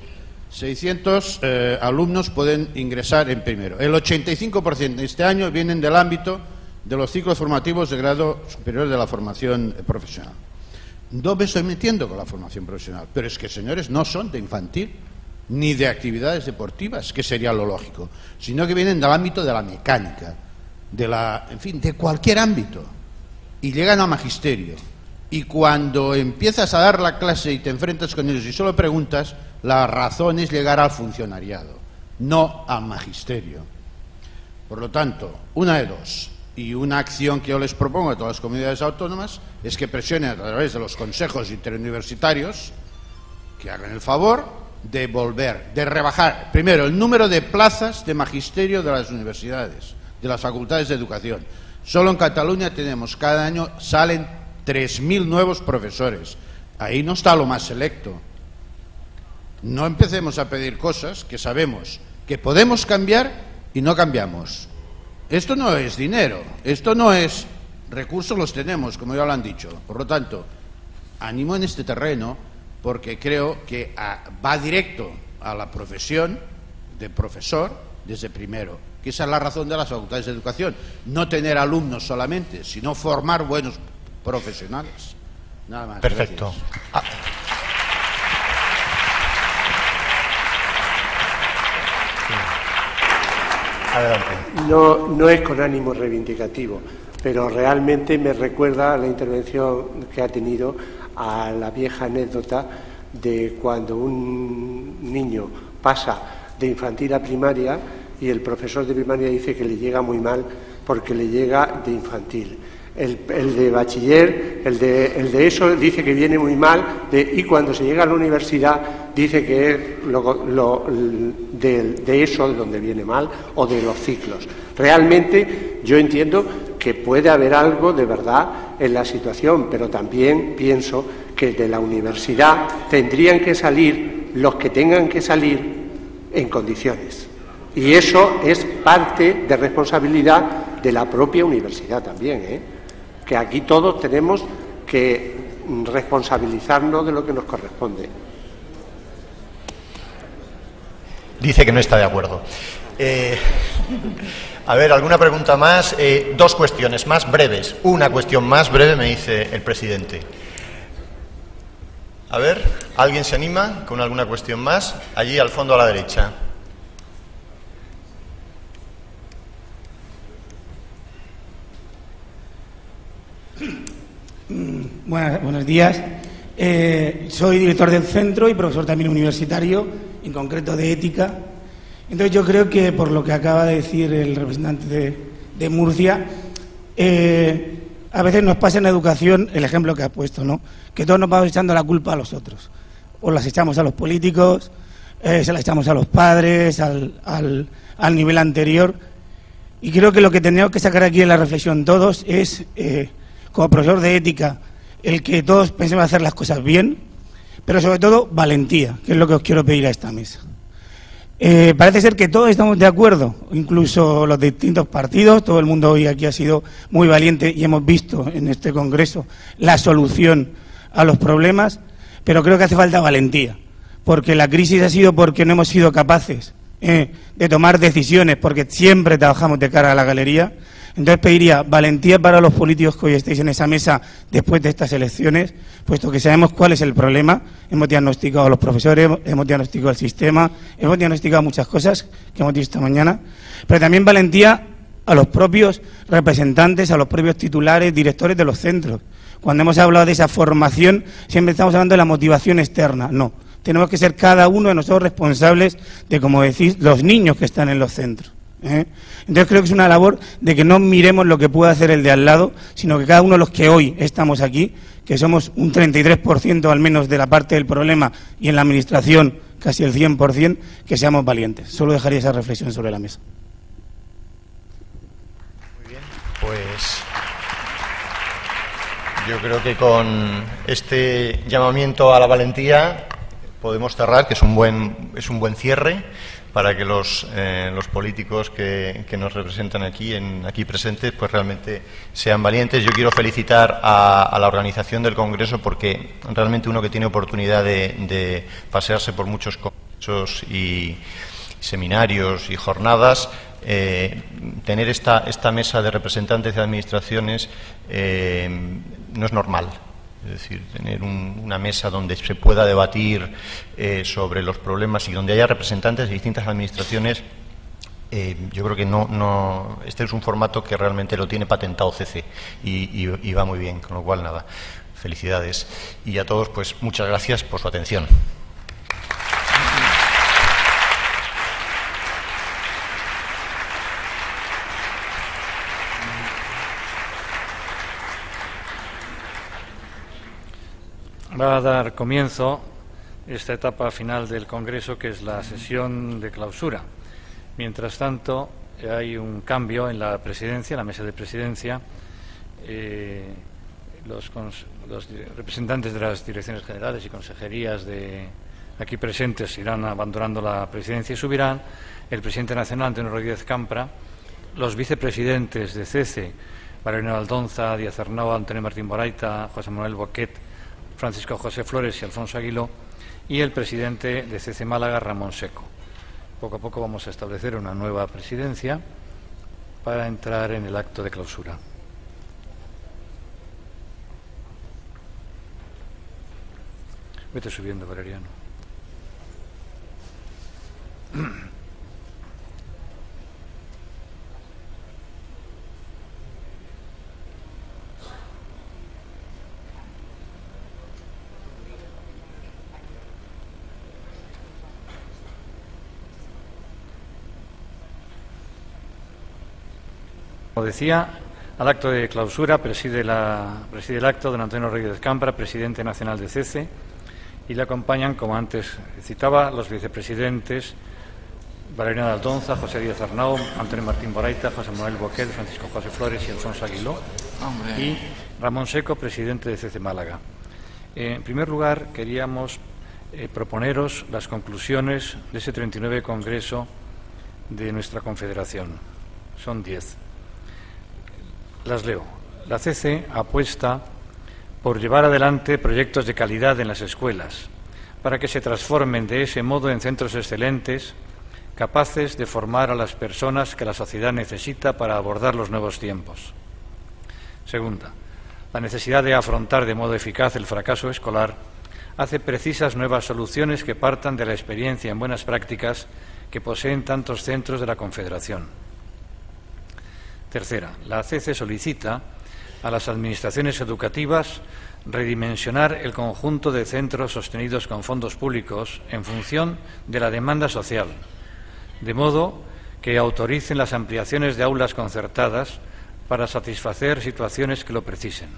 600 alumnos pueden ingresar en primero. El 85% de este año vienen del ámbito de los ciclos formativos de grado superior de la formación profesional. No me estoy metiendo con la formación profesional, pero es que, señores, no son de infantil ni de actividades deportivas, que sería lo lógico, sino que vienen del ámbito de la mecánica, de cualquier ámbito, y llegan a magisterio. Y cuando empiezas a dar la clase y te enfrentas con ellos y solo preguntas, la razón es llegar al funcionariado, no al magisterio. Por lo tanto, una de dos, y una acción que yo les propongo a todas las comunidades autónomas es que presionen a través de los consejos interuniversitarios que hagan el favor de volver, de rebajar, primero, el número de plazas de magisterio de las universidades, de las facultades de educación. Solo en Cataluña tenemos, cada año salen 3.000 nuevos profesores. Ahí no está lo más selecto. No empecemos a pedir cosas que sabemos que podemos cambiar y no cambiamos. Esto no es dinero, esto no es... Recursos los tenemos, como ya lo han dicho. Por lo tanto, ánimo en este terreno, porque creo que va directo a la profesión de profesor desde primero, que esa es la razón de las facultades de educación, no tener alumnos solamente, sino formar buenos profesionales. Nada más. Perfecto. Adelante. No es con ánimo reivindicativo, pero realmente me recuerda a la intervención que ha tenido a la vieja anécdota de cuando un niño pasa de infantil a primaria y el profesor de primaria dice que le llega muy mal porque le llega de infantil. El de bachiller, el de eso dice que viene muy mal y cuando se llega a la universidad dice que es de eso de donde viene mal o de los ciclos. Realmente yo entiendo que puede haber algo de verdad en la situación, pero también pienso que de la universidad tendrían que salir los que tengan que salir en condiciones. Y eso es parte de responsabilidad de la propia universidad también, que aquí todos tenemos que responsabilizarnos de lo que nos corresponde. Dice que no está de acuerdo. A ver, ¿alguna pregunta más? Dos cuestiones más breves. Una cuestión más breve, me dice el presidente. A ver, ¿alguien se anima con alguna cuestión más? Allí al fondo a la derecha. Buenos días. Soy director del centro y profesor también universitario, en concreto de ética. Entonces yo creo que por lo que acaba de decir el representante de Murcia, a veces nos pasa en la educación el ejemplo que ha puesto, ¿no? Que todos nos vamos echando la culpa a los otros. O las echamos a los políticos, se las echamos a los padres, al nivel anterior. Y creo que lo que tenemos que sacar aquí en la reflexión todos es, como profesor de ética, el que todos pensemos hacer las cosas bien, pero sobre todo valentía, que es lo que os quiero pedir a esta mesa. Parece ser que todos estamos de acuerdo, incluso los distintos partidos, todo el mundo hoy aquí ha sido muy valiente y hemos visto en este congreso la solución a los problemas, pero creo que hace falta valentía, porque la crisis ha sido porque no hemos sido capaces de tomar decisiones, porque siempre trabajamos de cara a la galería. Entonces pediría valentía para los políticos que hoy estéis en esa mesa después de estas elecciones, puesto que sabemos cuál es el problema. Hemos diagnosticado a los profesores, hemos diagnosticado el sistema, hemos diagnosticado muchas cosas que hemos dicho esta mañana, pero también valentía a los propios representantes, a los propios titulares, directores de los centros. Cuando hemos hablado de esa formación, siempre estamos hablando de la motivación externa. No, tenemos que ser cada uno de nosotros responsables de, como decís, los niños que están en los centros. Entonces creo que es una labor de que no miremos lo que puede hacer el de al lado, sino que cada uno de los que hoy estamos aquí, que somos un 33% al menos de la parte del problema y en la administración casi el 100%, que seamos valientes. Solo dejaría esa reflexión sobre la mesa. Muy bien, pues yo creo que con este llamamiento a la valentía podemos cerrar, que es un buen cierre, para que los políticos que nos representan aquí presentes, pues realmente sean valientes. Yo quiero felicitar a la organización del Congreso, porque realmente uno que tiene oportunidad de pasearse por muchos congresos y seminarios y jornadas, tener esta mesa de representantes de administraciones no es normal. Es decir, tener una mesa donde se pueda debatir sobre los problemas y donde haya representantes de distintas administraciones, yo creo que este es un formato que realmente lo tiene patentado CC y va muy bien, con lo cual nada. felicidades. Y a todos, pues muchas gracias por su atención. Va a dar comienzo esta etapa final del Congreso, que es la sesión de clausura. Mientras tanto, hay un cambio en la presidencia, en la mesa de presidencia. Los representantes de las direcciones generales y consejerías de aquí presentes irán abandonando la presidencia y subirán el presidente nacional, Antonio Rodríguez Campra, los vicepresidentes de CECE, Valeriano Aldonza, Díaz Arnau, Antonio Martín Boraita, José Manuel Boquet, Francisco José Flores y Alfonso Aguiló, y el presidente de CECE Málaga, Ramón Seco. Poco a poco vamos a establecer una nueva presidencia para entrar en el acto de clausura. Vete subiendo, Valeriano. Como decía, al acto de clausura preside el acto don Antonio Rodríguez Campra, presidente nacional de CECE, y le acompañan, como antes citaba, los vicepresidentes Valeriano Aldonza, José Díaz Arnau, Antonio Martín Boraita, José Manuel Boquet, Francisco José Flores y Alfonso Aguiló, y Ramón Seco, presidente de CECE Málaga. En primer lugar, queríamos proponeros las conclusiones de ese 39 Congreso de nuestra Confederación. Son 10. Las leo. La CECE apuesta por llevar adelante proyectos de calidad en las escuelas, para que se transformen de ese modo en centros excelentes, capaces de formar a las personas que la sociedad necesita para abordar los nuevos tiempos. Segunda, la necesidad de afrontar de modo eficaz el fracaso escolar hace precisas nuevas soluciones que partan de la experiencia en buenas prácticas que poseen tantos centros de la Confederación. Tercera, la CECE solicita a las administraciones educativas redimensionar el conjunto de centros sostenidos con fondos públicos en función de la demanda social, de modo que autoricen las ampliaciones de aulas concertadas para satisfacer situaciones que lo precisen.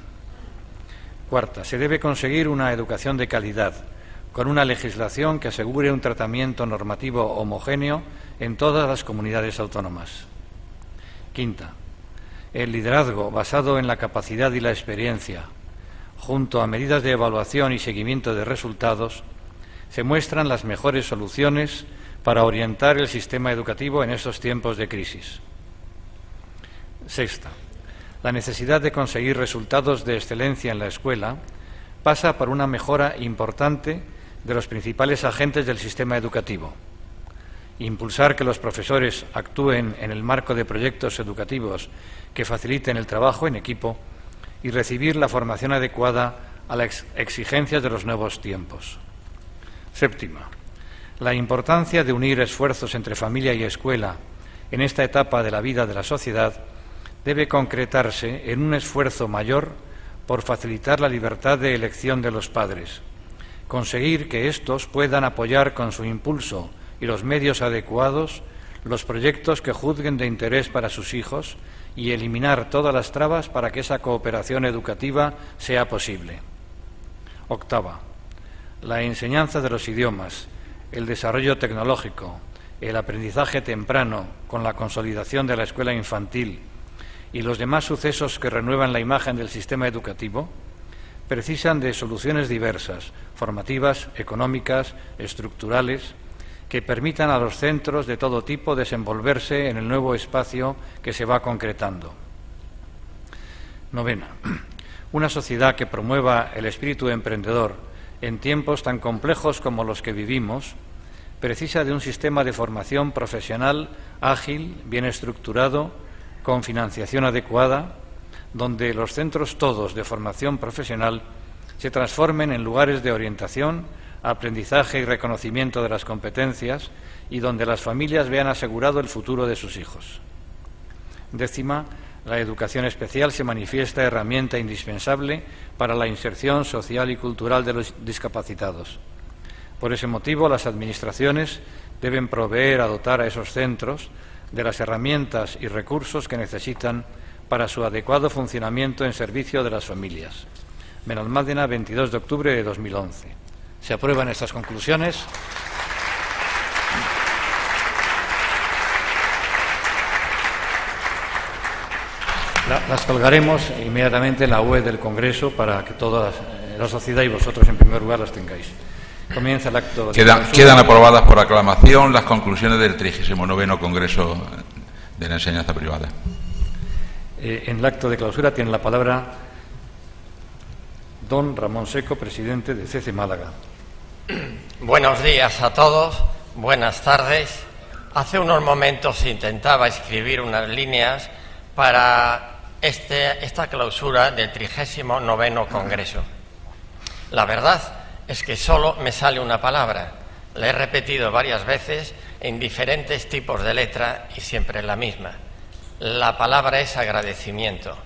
Cuarta, se debe conseguir una educación de calidad, con una legislación que asegure un tratamiento normativo homogéneo en todas las comunidades autónomas. Quinta, el liderazgo basado en la capacidad y la experiencia, junto a medidas de evaluación y seguimiento de resultados, se muestran las mejores soluciones para orientar el sistema educativo en estos tiempos de crisis. Sexta, la necesidad de conseguir resultados de excelencia en la escuela pasa por una mejora importante de los principales agentes del sistema educativo. Impulsar que los profesores actúen en el marco de proyectos educativos que faciliten el trabajo en equipo y recibir la formación adecuada a las exigencias de los nuevos tiempos. Séptima, la importancia de unir esfuerzos entre familia y escuela en esta etapa de la vida de la sociedad debe concretarse en un esfuerzo mayor por facilitar la libertad de elección de los padres, conseguir que éstos puedan apoyar con su impulso y los medios adecuados los proyectos que juzguen de interés para sus hijos y eliminar todas las trabas para que esa cooperación educativa sea posible. Octava, la enseñanza de los idiomas, el desarrollo tecnológico, el aprendizaje temprano con la consolidación de la escuela infantil y los demás sucesos que renuevan la imagen del sistema educativo precisan de soluciones diversas, formativas, económicas, estructurales, que permitan a los centros de todo tipo desenvolverse en el nuevo espacio que se va concretando. Novena, una sociedad que promueva el espíritu emprendedor en tiempos tan complejos como los que vivimos precisa de un sistema de formación profesional ágil, bien estructurado, con financiación adecuada, donde los centros todos de formación profesional se transformen en lugares de orientación, aprendizaje y reconocimiento de las competencias y donde las familias vean asegurado el futuro de sus hijos. Décima, La educación especial se manifiesta herramienta indispensable para la inserción social y cultural de los discapacitados. Por ese motivo, las administraciones deben proveer a dotar a esos centros de las herramientas y recursos que necesitan para su adecuado funcionamiento en servicio de las familias. Benalmádena, 22 de octubre de 2011. Se aprueban estas conclusiones. Las colgaremos inmediatamente en la web del Congreso para que toda la sociedad y vosotros en primer lugar las tengáis. Comienza el acto. Quedan aprobadas por aclamación las conclusiones del 39º Congreso de la Enseñanza Privada. En el acto de clausura tiene la palabra don Ramón Seco, presidente de CC Málaga. Buenos días a todos, buenas tardes. Hace unos momentos intentaba escribir unas líneas para esta clausura del 39º Congreso. La verdad es que solo me sale una palabra. La he repetido varias veces en diferentes tipos de letra y siempre la misma. La palabra es agradecimiento.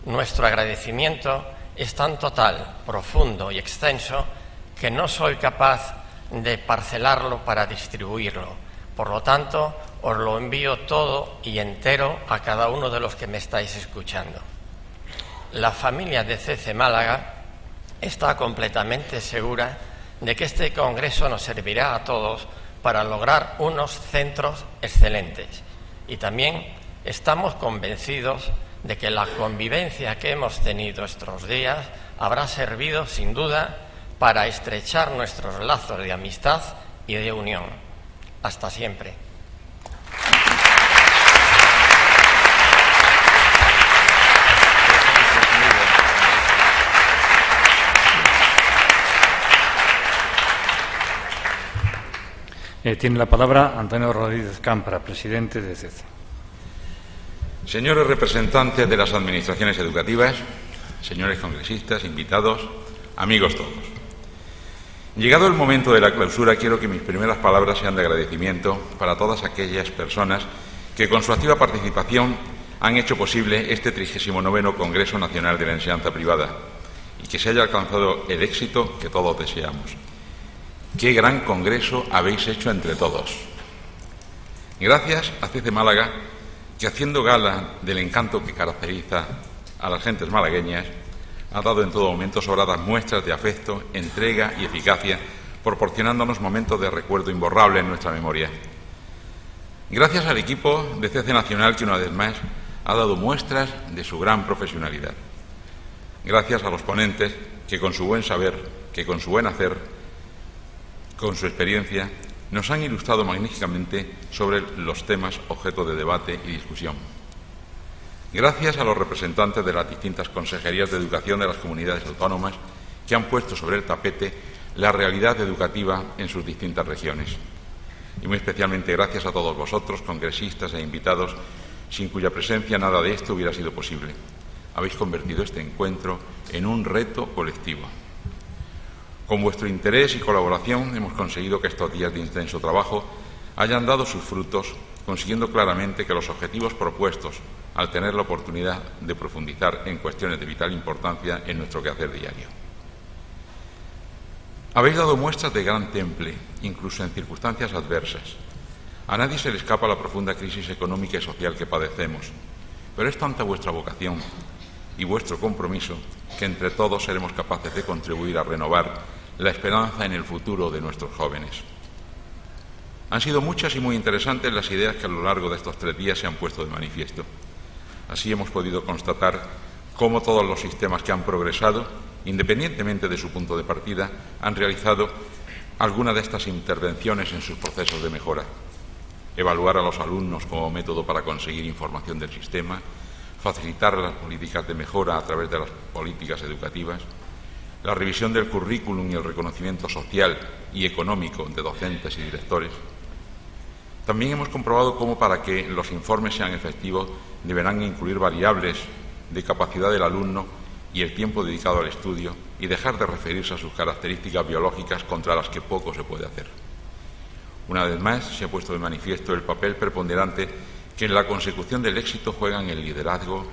Nuestro agradecimiento es tan total, profundo y extenso que no soy capaz de parcelarlo para distribuirlo. Por lo tanto, os lo envío todo y entero a cada uno de los que me estáis escuchando. La familia de CC Málaga está completamente segura de que este congreso nos servirá a todos para lograr unos centros excelentes. Y también estamos convencidos de que la convivencia que hemos tenido estos días habrá servido, sin duda, para estrechar nuestros lazos de amistad y de unión. Hasta siempre. Tiene la palabra Antonio Rodríguez Campra, presidente de CC. Señores representantes de las administraciones educativas, señores congresistas, invitados, amigos todos. Llegado el momento de la clausura, quiero que mis primeras palabras sean de agradecimiento para todas aquellas personas que con su activa participación han hecho posible este 39º Congreso Nacional de la Enseñanza Privada y que se haya alcanzado el éxito que todos deseamos. ¡Qué gran congreso habéis hecho entre todos! Gracias a CC Málaga, que haciendo gala del encanto que caracteriza a las gentes malagueñas, ha dado en todo momento sobradas muestras de afecto, entrega y eficacia, proporcionándonos momentos de recuerdo imborrable en nuestra memoria. Gracias al equipo de CC Nacional, que una vez más ha dado muestras de su gran profesionalidad. Gracias a los ponentes, que con su buen saber, que con su buen hacer, con su experiencia, nos han ilustrado magníficamente sobre los temas objeto de debate y discusión. Gracias a los representantes de las distintas consejerías de educación de las comunidades autónomas que han puesto sobre el tapete la realidad educativa en sus distintas regiones. Y muy especialmente gracias a todos vosotros, congresistas e invitados, sin cuya presencia nada de esto hubiera sido posible. Habéis convertido este encuentro en un reto colectivo. Con vuestro interés y colaboración hemos conseguido que estos días de intenso trabajo hayan dado sus frutos, consiguiendo claramente que los objetivos propuestos, al tener la oportunidad de profundizar en cuestiones de vital importancia en nuestro quehacer diario. Habéis dado muestras de gran temple, incluso en circunstancias adversas. A nadie se le escapa la profunda crisis económica y social que padecemos, pero es tanta vuestra vocación y vuestro compromiso que entre todos seremos capaces de contribuir a renovar la esperanza en el futuro de nuestros jóvenes. Han sido muchas y muy interesantes las ideas que a lo largo de estos 3 días se han puesto de manifiesto. Así hemos podido constatar cómo todos los sistemas que han progresado, independientemente de su punto de partida, han realizado alguna de estas intervenciones en sus procesos de mejora. Evaluar a los alumnos como método para conseguir información del sistema, facilitar las políticas de mejora a través de las políticas educativas, la revisión del currículum y el reconocimiento social y económico de docentes y directores. También hemos comprobado cómo, para que los informes sean efectivos, deberán incluir variables de capacidad del alumno y el tiempo dedicado al estudio y dejar de referirse a sus características biológicas contra las que poco se puede hacer. Una vez más, se ha puesto de manifiesto el papel preponderante que en la consecución del éxito juegan el liderazgo,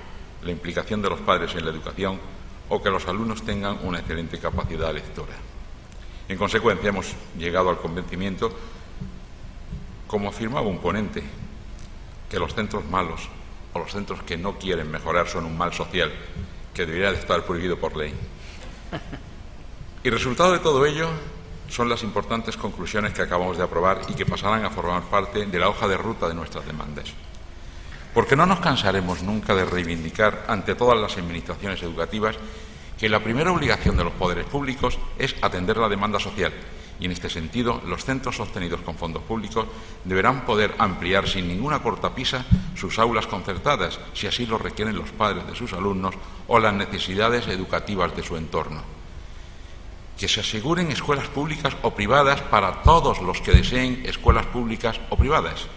la implicación de los padres en la educación o que los alumnos tengan una excelente capacidad lectora. En consecuencia, hemos llegado al convencimiento, como afirmaba un ponente, que los centros malos o los centros que no quieren mejorar son un mal social que debería de estar prohibido por ley. Y resultado de todo ello son las importantes conclusiones que acabamos de aprobar y que pasarán a formar parte de la hoja de ruta de nuestras demandas. Porque no nos cansaremos nunca de reivindicar ante todas las administraciones educativas que la primera obligación de los poderes públicos es atender la demanda social y, en este sentido, los centros sostenidos con fondos públicos deberán poder ampliar sin ninguna cortapisa sus aulas concertadas, si así lo requieren los padres de sus alumnos o las necesidades educativas de su entorno. Que se aseguren escuelas públicas o privadas para todos los que deseen escuelas públicas o privadas.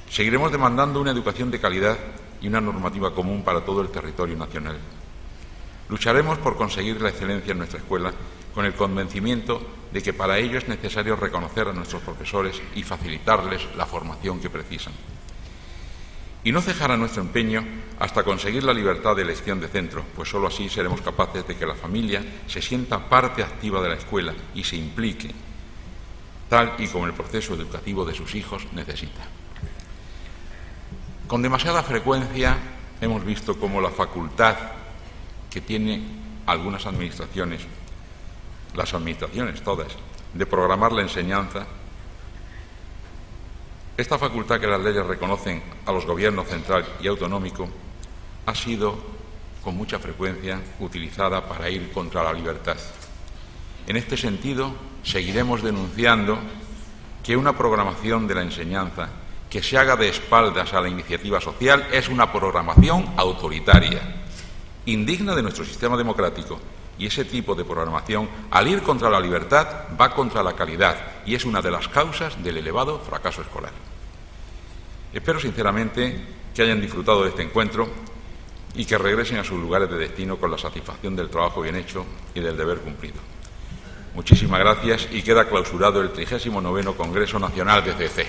Seguiremos demandando una educación de calidad y una normativa común para todo el territorio nacional. Lucharemos por conseguir la excelencia en nuestra escuela con el convencimiento de que para ello es necesario reconocer a nuestros profesores y facilitarles la formación que precisan. Y no cejará nuestro empeño hasta conseguir la libertad de elección de centro, pues sólo así seremos capaces de que la familia se sienta parte activa de la escuela y se implique, tal y como el proceso educativo de sus hijos necesita. Con demasiada frecuencia hemos visto cómo la facultad que tienen algunas administraciones, las administraciones todas, de programar la enseñanza, esta facultad que las leyes reconocen a los gobiernos central y autonómico, ha sido con mucha frecuencia utilizada para ir contra la libertad. En este sentido, seguiremos denunciando que una programación de la enseñanza que se haga de espaldas a la iniciativa social es una programación autoritaria, indigna de nuestro sistema democrático, y ese tipo de programación, al ir contra la libertad, va contra la calidad y es una de las causas del elevado fracaso escolar. Espero sinceramente que hayan disfrutado de este encuentro y que regresen a sus lugares de destino con la satisfacción del trabajo bien hecho y del deber cumplido. Muchísimas gracias y queda clausurado el 39º Congreso Nacional de CC.